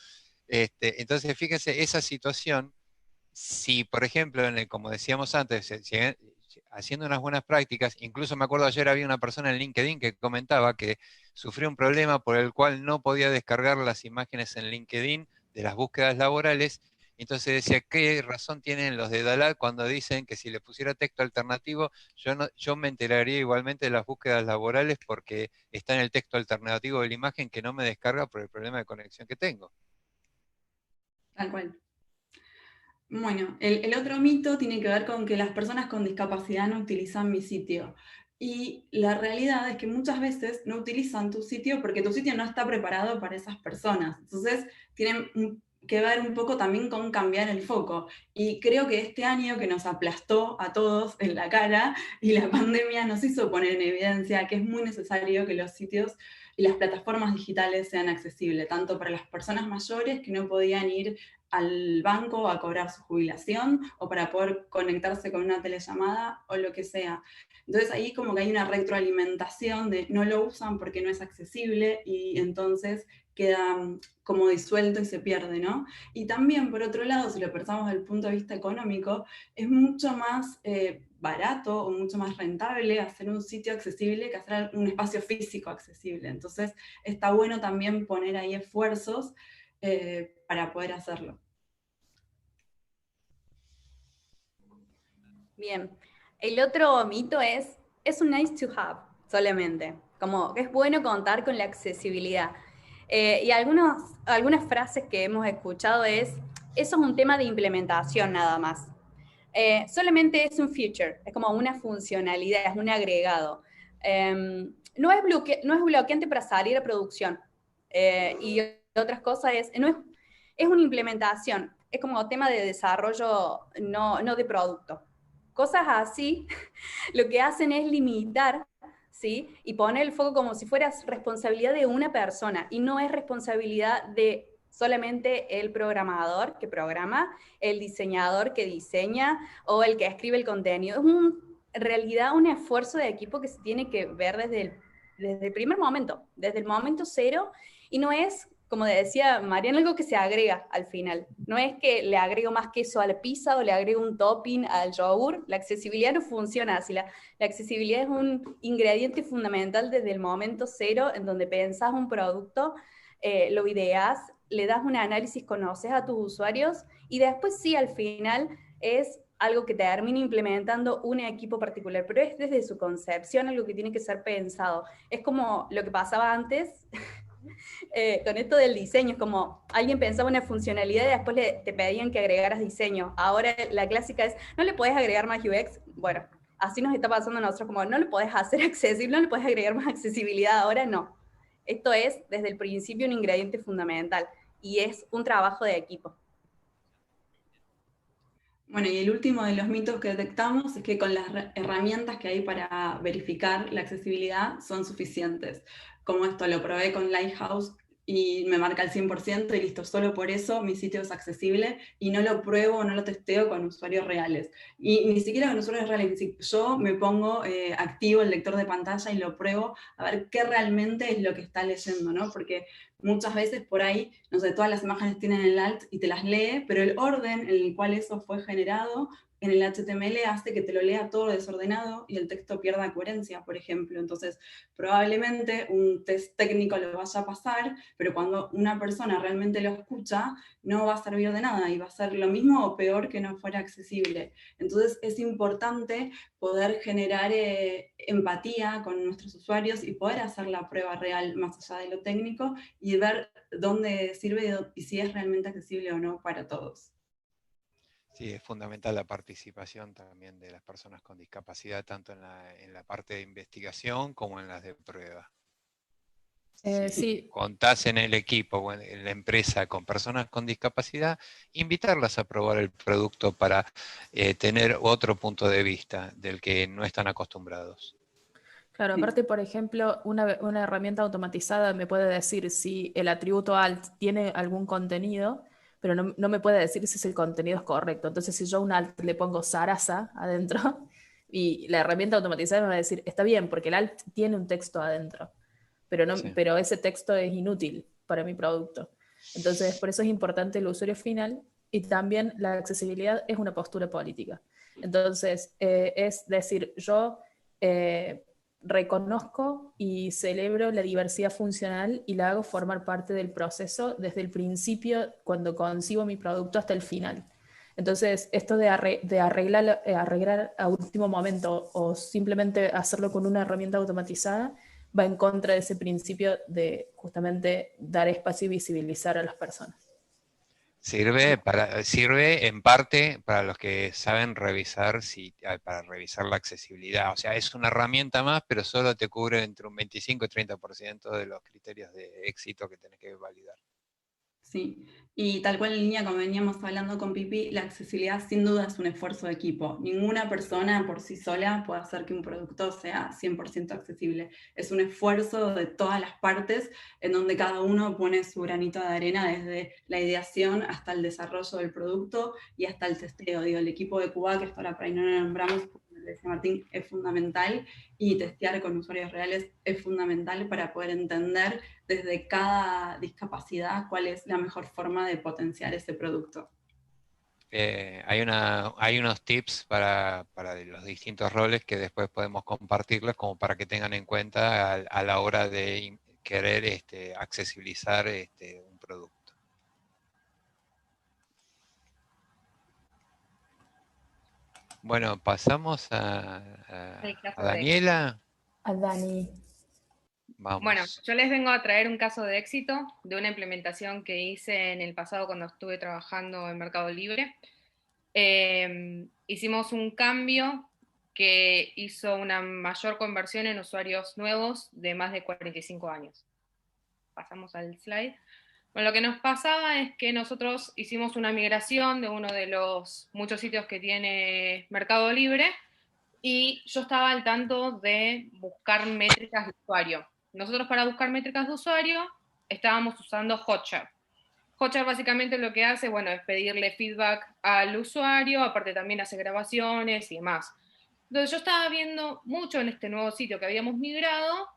entonces fíjense, esa situación, si por ejemplo, como decíamos antes, haciendo unas buenas prácticas, incluso me acuerdo ayer había una persona en LinkedIn que comentaba que sufrió un problema por el cual no podía descargar las imágenes en LinkedIn de las búsquedas laborales. Entonces decía, ¿qué razón tienen los de Dalat cuando dicen que si le pusiera texto alternativo, yo me enteraría igualmente de las búsquedas laborales porque está en el texto alternativo de la imagen que no me descarga por el problema de conexión que tengo? Tal cual. Bueno, el otro mito tiene que ver con que las personas con discapacidad no utilizan mi sitio. Y la realidad es que muchas veces no utilizan tu sitio porque tu sitio no está preparado para esas personas. Entonces, tienen que ver un poco también con cambiar el foco. Y creo que este año que nos aplastó a todos en la cara y la pandemia nos hizo poner en evidencia que es muy necesario que los sitios y las plataformas digitales sean accesibles, tanto para las personas mayores que no podían ir al banco a cobrar su jubilación o para poder conectarse con una telellamada o lo que sea. Entonces ahí como que hay una retroalimentación de no lo usan porque no es accesible y entonces queda como disuelto y se pierde, ¿no? Y también, por otro lado, si lo pensamos desde el punto de vista económico, es mucho más barato o mucho más rentable hacer un sitio accesible que hacer un espacio físico accesible. Entonces está bueno también poner ahí esfuerzos para poder hacerlo. Bien, el otro mito es un nice to have solamente, como que es bueno contar con la accesibilidad. Y algunas frases que hemos escuchado eso es un tema de implementación nada más. solamente es un feature, es como una funcionalidad, es un agregado. No es bloqueante para salir a producción. Y otras cosas es una implementación, es como tema de desarrollo, no de producto. Cosas así, lo que hacen es limitar, ¿sí? Y poner el foco como si fuera responsabilidad de una persona, y no es responsabilidad de solamente el programador que programa, el diseñador que diseña, o el que escribe el contenido. Es en realidad un esfuerzo de equipo que se tiene que ver desde el primer momento, desde el momento cero, y no es, como decía Mariana, algo que se agrega al final. No es que le agrego más queso a la pizza o le agrego un topping al yogur. La accesibilidad no funciona así. La accesibilidad es un ingrediente fundamental desde el momento cero, en donde pensás un producto, lo ideás, le das un análisis, conoces a tus usuarios, y después sí, al final es algo que termina implementando un equipo particular, pero es desde su concepción algo que tiene que ser pensado. Es como lo que pasaba antes con esto del diseño, es como alguien pensaba una funcionalidad y después te pedían que agregaras diseño. Ahora la clásica es, ¿no le podés agregar más UX? Bueno, así nos está pasando a nosotros, como no le podés hacer accesible, no le podés agregar más accesibilidad, ahora no. Esto es desde el principio un ingrediente fundamental y es un trabajo de equipo. Bueno, y el último de los mitos que detectamos es que con las herramientas que hay para verificar la accesibilidad son suficientes. Como esto lo probé con Lighthouse y me marca el 100% y listo, solo por eso mi sitio es accesible, y no lo pruebo, no lo testeo con usuarios reales. Y ni siquiera con usuarios reales, yo me pongo activo el lector de pantalla y lo pruebo a ver qué realmente es lo que está leyendo, ¿no? Porque muchas veces por ahí, no sé, todas las imágenes tienen el alt y te las lee, pero el orden en el cual eso fue generado en el HTML hace que te lo lea todo desordenado y el texto pierda coherencia, por ejemplo. Entonces, probablemente un test técnico lo vaya a pasar, pero cuando una persona realmente lo escucha, no va a servir de nada y va a ser lo mismo o peor que no fuera accesible. Entonces, es importante poder generar empatía con nuestros usuarios y poder hacer la prueba real más allá de lo técnico y ver dónde sirve y si es realmente accesible o no para todos. Sí, es fundamental la participación también de las personas con discapacidad, tanto en la parte de investigación como en las de prueba. Si Sí. contás en el equipo o en la empresa con personas con discapacidad, invitarlas a probar el producto para tener otro punto de vista del que no están acostumbrados. Claro, aparte, por ejemplo, una herramienta automatizada me puede decir si el atributo alt tiene algún contenido, pero no me puede decir si el contenido es correcto. Entonces, si yo a un alt le pongo Sarasa adentro, y la herramienta automatizada me va a decir, está bien, porque el alt tiene un texto adentro, pero, Sí. pero ese texto es inútil para mi producto. Entonces, por eso es importante el usuario final, y también la accesibilidad es una postura política. Entonces, es decir, yo reconozco y celebro la diversidad funcional y la hago formar parte del proceso desde el principio, cuando concibo mi producto, hasta el final. Entonces, esto de arreglar a último momento o simplemente hacerlo con una herramienta automatizada va en contra de ese principio de justamente dar espacio y visibilizar a las personas. Sirve en parte para los que saben revisar, para revisar la accesibilidad. O sea, es una herramienta más, pero solo te cubre entre un 25 y 30% de los criterios de éxito que tenés que validar. Sí, y tal cual en línea como veníamos hablando con Pipi, la accesibilidad sin duda es un esfuerzo de equipo. Ninguna persona por sí sola puede hacer que un producto sea 100% accesible. Es un esfuerzo de todas las partes en donde cada uno pone su granito de arena desde la ideación hasta el desarrollo del producto y hasta el testeo. Digo, el equipo de Cuba, que esto ahora por ahí no lo nombramos, como decía Martín, es fundamental, y testear con usuarios reales es fundamental para poder entender desde cada discapacidad cuál es la mejor forma de potenciar ese producto. Hay unos tips para los distintos roles que después podemos compartirlos como para que tengan en cuenta a la hora de querer accesibilizar un producto. Bueno, pasamos a Daniela. A Dani. Vamos. Bueno, yo les vengo a traer un caso de éxito de una implementación que hice en el pasado cuando estuve trabajando en Mercado Libre. hicimos un cambio que hizo una mayor conversión en usuarios nuevos de más de 45 años. Pasamos al slide. Bueno, lo que nos pasaba es que nosotros hicimos una migración de uno de los muchos sitios que tiene Mercado Libre, y yo estaba al tanto de buscar métricas de usuario. Nosotros, para buscar métricas de usuario, estábamos usando Hotjar. Hotjar básicamente lo que hace, bueno, es pedirle feedback al usuario, aparte también hace grabaciones y demás. Entonces yo estaba viendo mucho en este nuevo sitio que habíamos migrado,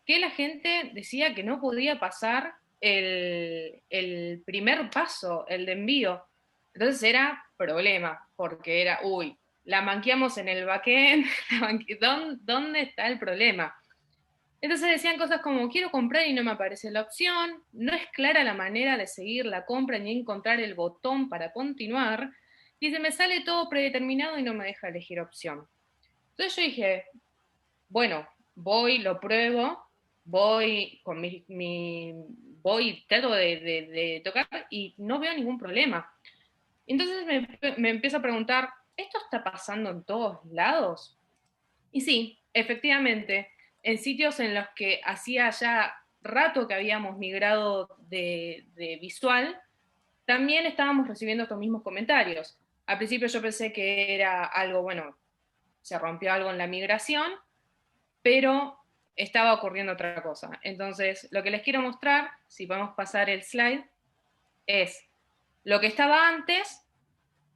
que la gente decía que no podía pasar el primer paso, el de envío. Entonces era problema, porque era, uy, la manqueamos en el backend, ¿dónde está el problema? Entonces decían cosas como, quiero comprar y no me aparece la opción, no es clara la manera de seguir la compra ni encontrar el botón para continuar, y se me sale todo predeterminado y no me deja elegir opción. Entonces yo dije, bueno, voy, lo pruebo, voy con voy, trato de tocar y no veo ningún problema. Entonces me empiezo a preguntar, ¿esto está pasando en todos lados? Y sí, efectivamente, en sitios en los que hacía ya rato que habíamos migrado de visual, también estábamos recibiendo estos mismos comentarios. Al principio yo pensé que era algo, bueno, se rompió algo en la migración, pero estaba ocurriendo otra cosa. Entonces, lo que les quiero mostrar, si podemos pasar el slide, es lo que estaba antes,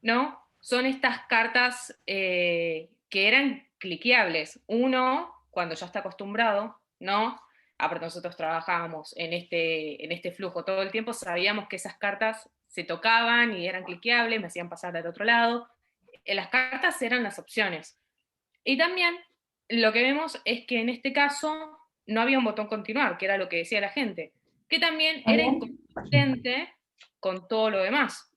¿no? Son estas cartas que eran cliqueables. Uno, cuando ya está acostumbrado, ¿no? Aparte nosotros trabajábamos en este flujo todo el tiempo, sabíamos que esas cartas se tocaban y eran cliqueables, me hacían pasar al otro lado. Las cartas eran las opciones. Y también lo que vemos es que en este caso no había un botón continuar, que era lo que decía la gente, que también era inconsistente con todo lo demás.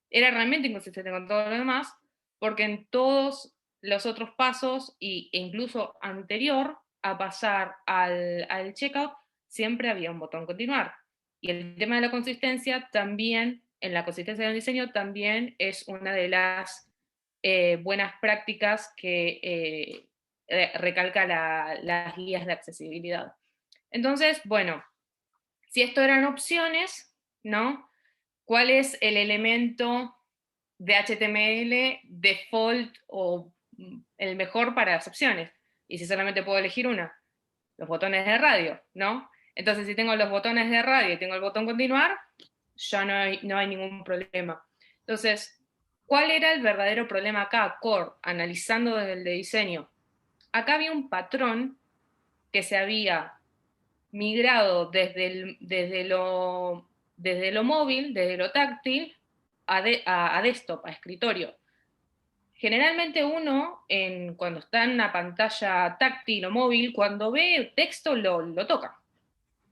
Era realmente inconsistente con todo lo demás, porque en todos los otros pasos, e incluso anterior a pasar al checkout, siempre había un botón continuar. Y el tema de la consistencia también, en la consistencia del diseño, también es una de las buenas prácticas que recalca las guías de accesibilidad. Entonces, bueno, si esto eran opciones, ¿no? ¿Cuál es el elemento de HTML default o el mejor para las opciones? Y si solamente puedo elegir una, los botones de radio, ¿no? Entonces, si tengo los botones de radio y tengo el botón continuar, ya no hay ningún problema. Entonces, ¿cuál era el verdadero problema acá, core, analizando desde el de diseño? Acá había un patrón que se había migrado desde lo móvil, desde lo táctil, a desktop, a escritorio. Generalmente uno, cuando está en una pantalla táctil o móvil, cuando ve texto lo toca.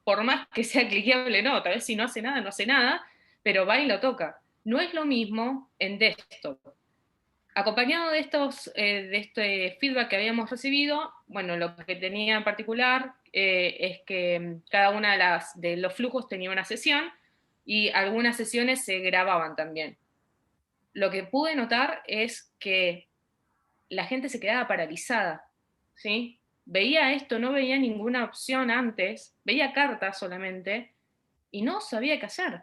Por más que sea cliqueable, no, tal vez si no hace nada, no hace nada, pero va y lo toca. No es lo mismo en desktop. Acompañado de este feedback que habíamos recibido, bueno, lo que tenía en particular es que cada una de los flujos tenía una sesión y algunas sesiones se grababan también. Lo que pude notar es que la gente se quedaba paralizada, ¿sí? Veía esto, no veía ninguna opción antes, veía cartas solamente y no sabía qué hacer.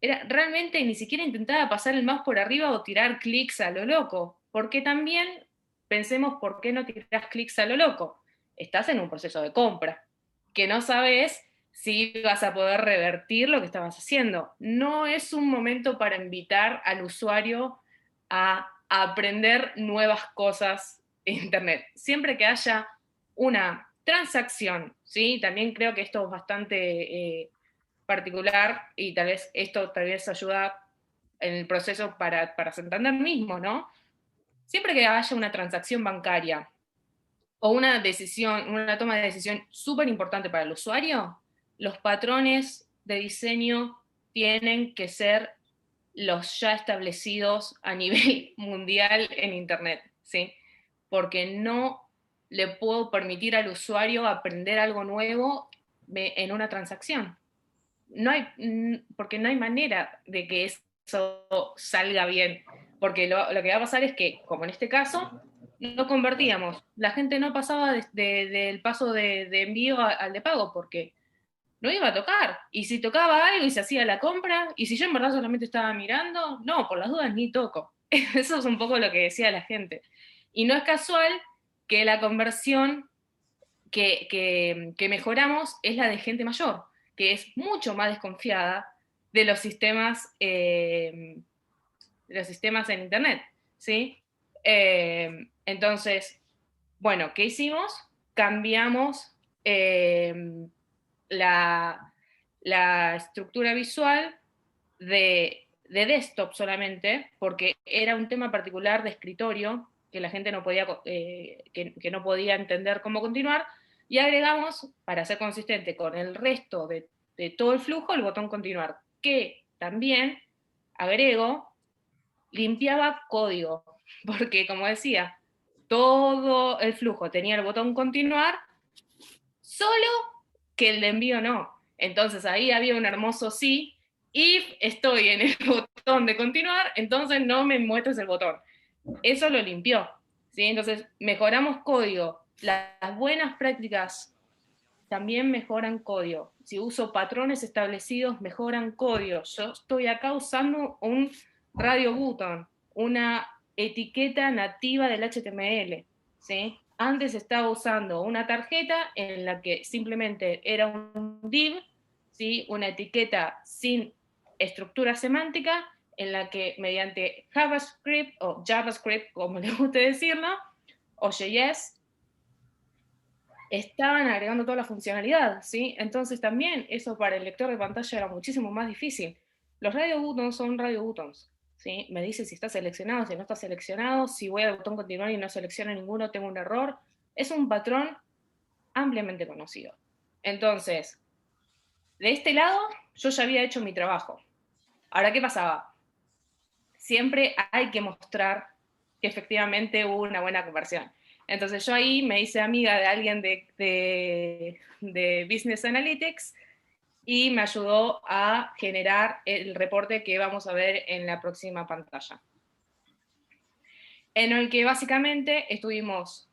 Realmente ni siquiera intentaba pasar el mouse por arriba o tirar clics a lo loco, porque también pensemos por qué no tiras clics a lo loco. Estás en un proceso de compra, que no sabes si vas a poder revertir lo que estabas haciendo. No es un momento para invitar al usuario a aprender nuevas cosas en Internet. Siempre que haya una transacción, ¿sí? También creo que esto es bastante particular y tal vez esto tal vez ayuda en el proceso para Santander mismo, ¿no? Siempre que haya una transacción bancaria o una decisión, una toma de decisión súper importante para el usuario, los patrones de diseño tienen que ser los ya establecidos a nivel mundial en Internet, ¿sí? Porque no le puedo permitir al usuario aprender algo nuevo en una transacción. Porque no hay manera de que eso salga bien. Porque lo que va a pasar es que, como en este caso, no convertíamos. La gente no pasaba del paso de envío al de pago, porque no iba a tocar. Y si tocaba algo y se hacía la compra, y si yo en verdad solamente estaba mirando, no, por las dudas ni toco. Eso es un poco lo que decía la gente. Y no es casual que la conversión que mejoramos es la de gente mayor, que es mucho más desconfiada de los sistemas, en Internet, ¿sí? Entonces, bueno, ¿qué hicimos? Cambiamos la, la estructura visual de desktop solamente, porque era un tema particular de escritorio que la gente no podía, que no podía entender cómo continuar, y agregamos, para ser consistente con el resto de todo el flujo, el botón continuar, que también agrego, limpiaba código, porque como decía, todo el flujo tenía el botón continuar, solo que el de envío no. Entonces ahí había un hermoso sí, if estoy en el botón de continuar, entonces no me muestres el botón. Eso lo limpió, ¿sí? Entonces mejoramos código. Las buenas prácticas también mejoran código. Si uso patrones establecidos, mejoran código. Yo estoy acá usando un radio button, una etiqueta nativa del HTML, ¿sí? Antes estaba usando una tarjeta en la que simplemente era un div, ¿sí? Una etiqueta sin estructura semántica, en la que mediante JavaScript, o JavaScript, como le guste decirlo, o JS, estaban agregando toda la funcionalidad, ¿sí? Entonces también eso para el lector de pantalla era muchísimo más difícil. Los radio buttons son radio buttons, ¿sí? Me dice si está seleccionado, si no está seleccionado, si voy al botón continuar y no selecciono ninguno, tengo un error. Es un patrón ampliamente conocido. Entonces, de este lado, yo ya había hecho mi trabajo. Ahora, ¿qué pasaba? Siempre hay que mostrar que efectivamente hubo una buena conversión. Entonces yo ahí me hice amiga de alguien de Business Analytics y me ayudó a generar el reporte que vamos a ver en la próxima pantalla. En el que básicamente estuvimos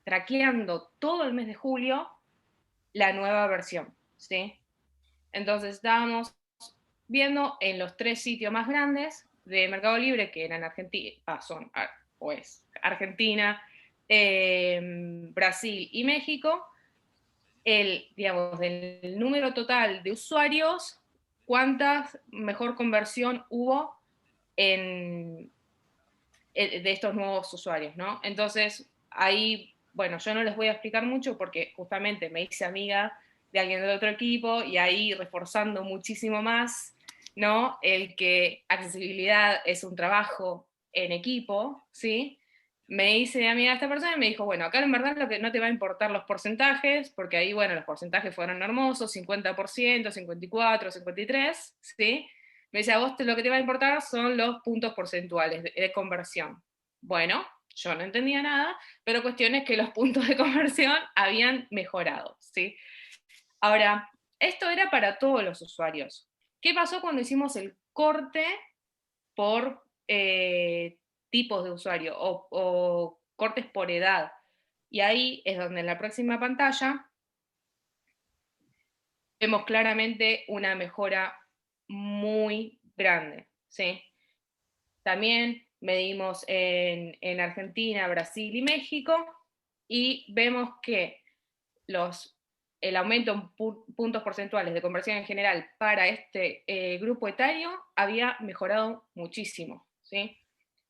traqueando todo el mes de julio la nueva versión, ¿sí? Entonces estábamos viendo en los 3 sitios más grandes de Mercado Libre, que eran Argentina, Brasil y México, del número total de usuarios, cuánta mejor conversión hubo de estos nuevos usuarios, ¿no? Entonces, ahí, bueno, yo no les voy a explicar mucho porque justamente me hice amiga de alguien del otro equipo y ahí reforzando muchísimo más, ¿no? El que accesibilidad es un trabajo en equipo, ¿sí? Me hice amiga de esta persona y me dijo, bueno, acá en verdad lo que no te va a importar los porcentajes, porque ahí, bueno, los porcentajes fueron hermosos, 50%, 54, 53, ¿sí? Me dice, a vos lo que te va a importar son los puntos porcentuales de conversión. Bueno, yo no entendía nada, pero cuestión es que los puntos de conversión habían mejorado, ¿sí? Ahora, esto era para todos los usuarios. ¿Qué pasó cuando hicimos el corte por tipos de usuario o cortes por edad? Y ahí es donde en la próxima pantalla vemos claramente una mejora muy grande, ¿sí? También medimos en Argentina, Brasil y México y vemos que el aumento en puntos porcentuales de conversión en general para este grupo etario había mejorado muchísimo, ¿sí?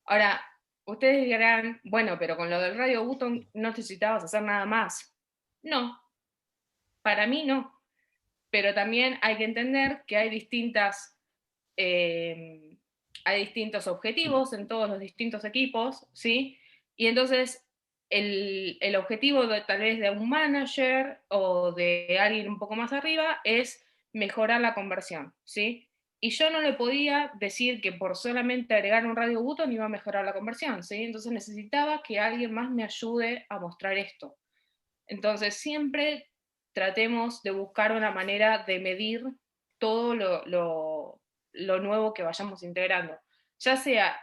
Ahora, ustedes dirán, bueno, pero con lo del radio button no necesitabas hacer nada más. No, para mí no. Pero también hay que entender que hay distintos objetivos en todos los distintos equipos, ¿sí? Y entonces el objetivo tal vez de un manager o de alguien un poco más arriba es mejorar la conversión, ¿sí? Y yo no le podía decir que por solamente agregar un radio button iba a mejorar la conversión, ¿sí? Entonces necesitaba que alguien más me ayude a mostrar esto. Entonces siempre tratemos de buscar una manera de medir todo lo nuevo que vayamos integrando. Ya sea,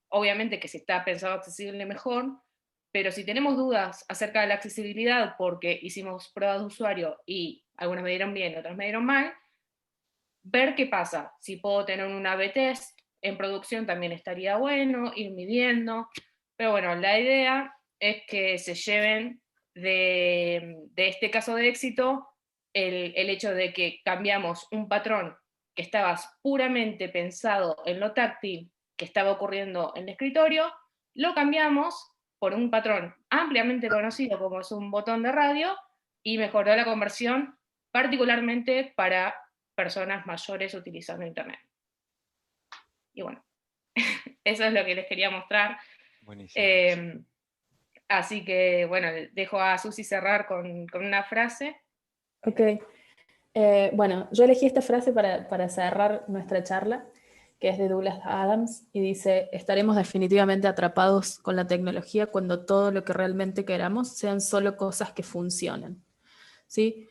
obviamente que si está pensado accesible mejor, pero si tenemos dudas acerca de la accesibilidad porque hicimos pruebas de usuario y algunas me dieron bien, otras me dieron mal, ver qué pasa. Si puedo tener un A/B test en producción también estaría bueno, ir midiendo. Pero bueno, la idea es que se lleven de este caso de éxito el hecho de que cambiamos un patrón que estaba puramente pensado en lo táctil, que estaba ocurriendo en el escritorio, lo cambiamos por un patrón ampliamente conocido como es un botón de radio y mejoró la conversión particularmente para personas mayores utilizando Internet. Y bueno, eso es lo que les quería mostrar. Buenísimo. Así que bueno, dejo a Susi cerrar con una frase. Ok. Bueno, yo elegí esta frase para cerrar nuestra charla, que es de Douglas Adams, y dice: estaremos definitivamente atrapados con la tecnología cuando todo lo que realmente queramos sean solo cosas que funcionen. ¿Sí?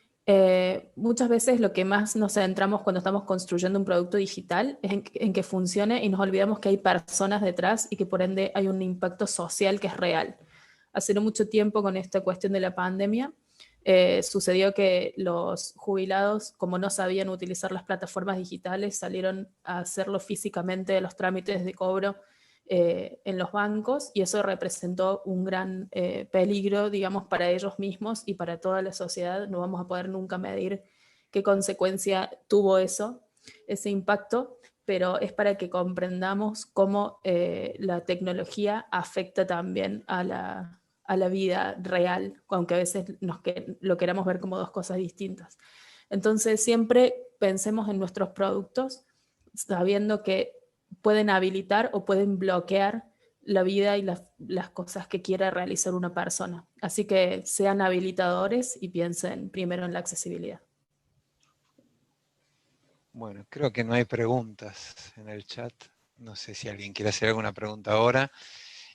Muchas veces lo que más nos centramos cuando estamos construyendo un producto digital es en que funcione y nos olvidamos que hay personas detrás y que por ende hay un impacto social que es real. Hace no mucho tiempo, con esta cuestión de la pandemia, sucedió que los jubilados, como no sabían utilizar las plataformas digitales, salieron a hacerlo físicamente, los trámites de cobro en los bancos, y eso representó un gran peligro, digamos, para ellos mismos y para toda la sociedad. No vamos a poder nunca medir qué consecuencia tuvo eso, ese impacto, pero es para que comprendamos cómo la tecnología afecta también a la vida real, aunque a veces lo queramos ver como dos cosas distintas. Entonces siempre pensemos en nuestros productos sabiendo que pueden habilitar o pueden bloquear la vida y las cosas que quiera realizar una persona. Así que sean habilitadores y piensen primero en la accesibilidad. Bueno, creo que no hay preguntas en el chat. No sé si alguien quiere hacer alguna pregunta ahora.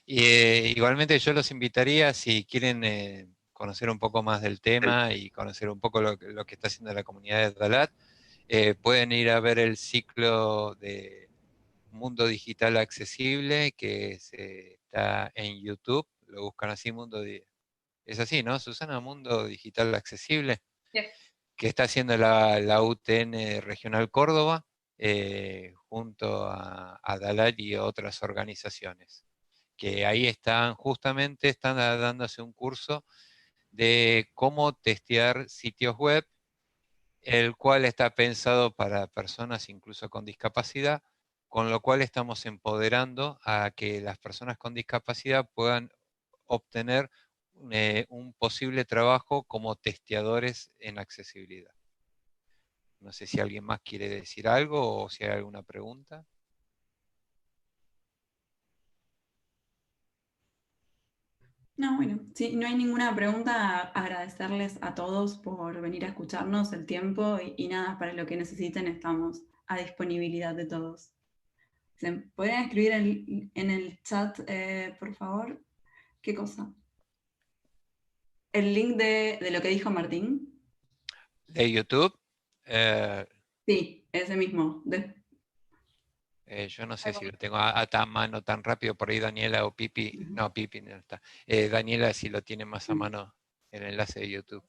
Igualmente yo los invitaría, si quieren conocer un poco más del tema y conocer un poco lo que está haciendo la comunidad de Dalat, pueden ir a ver el ciclo de Mundo Digital Accesible, que está en YouTube. Lo buscan así, es así, ¿no, Susana? Mundo Digital Accesible. Yes. Que está haciendo la UTN Regional Córdoba, junto a Dalat y otras organizaciones, que ahí están dándose un curso de cómo testear sitios web, el cual está pensado para personas incluso con discapacidad, con lo cual estamos empoderando a que las personas con discapacidad puedan obtener un posible trabajo como testeadores en accesibilidad. No sé si alguien más quiere decir algo o si hay alguna pregunta. No, bueno, si no hay ninguna pregunta, agradecerles a todos por venir a escucharnos el tiempo y nada, para lo que necesiten estamos a disponibilidad de todos. ¿Podrían escribir en el chat, por favor? ¿Qué cosa? El link de lo que dijo Martín. De YouTube, Sí, ese mismo. yo no sé si lo tengo a mano tan rápido, por ahí Daniela o Pipi, no, Pipi no está. Daniela, si lo tiene más a mano, el enlace de YouTube.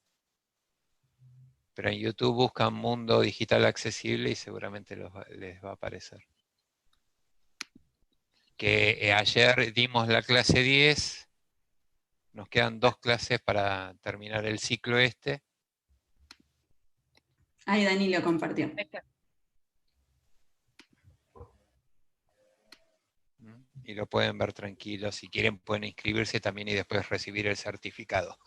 Pero en YouTube buscan Mundo Digital Accesible y seguramente les va a aparecer. Que ayer dimos la clase 10, nos quedan 2 clases para terminar el ciclo este. Ahí Dani lo compartió. Y lo pueden ver tranquilos. Si quieren pueden inscribirse también y después recibir el certificado.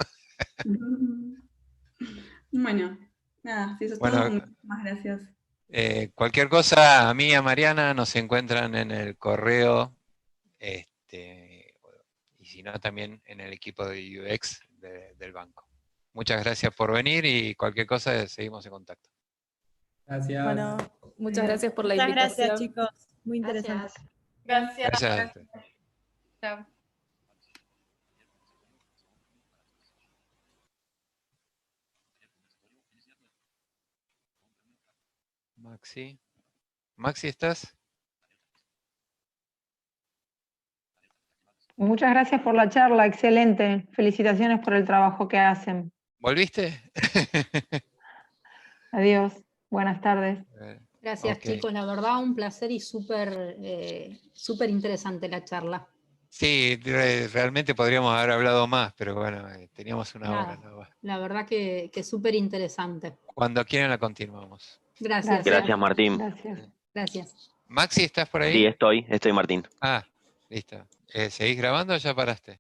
Bueno, nada, si eso es todo, muchísimas gracias. Cualquier cosa, a mí y a Mariana nos encuentran en el correo, y si no también en el equipo de UX del banco. Muchas gracias por venir y cualquier cosa seguimos en contacto. Gracias. Bueno, muchas gracias por la invitación. Muchas gracias, chicos. Muy interesante. Gracias. Gracias. Chao. Maxi. Maxi, ¿estás? Muchas gracias por la charla, excelente. Felicitaciones por el trabajo que hacen. ¿Volviste? Adiós, buenas tardes. Gracias, Ok. chicos, la verdad un placer y súper interesante la charla. Sí, realmente podríamos haber hablado más, pero bueno, teníamos una hora. Nada, ¿No? la verdad que súper interesante. Cuando quieran la continuamos. Gracias. Gracias, Martín. Gracias. Gracias. Maxi, ¿estás por ahí? Sí, estoy Martín. Ah, listo. ¿Seguís grabando o ya paraste?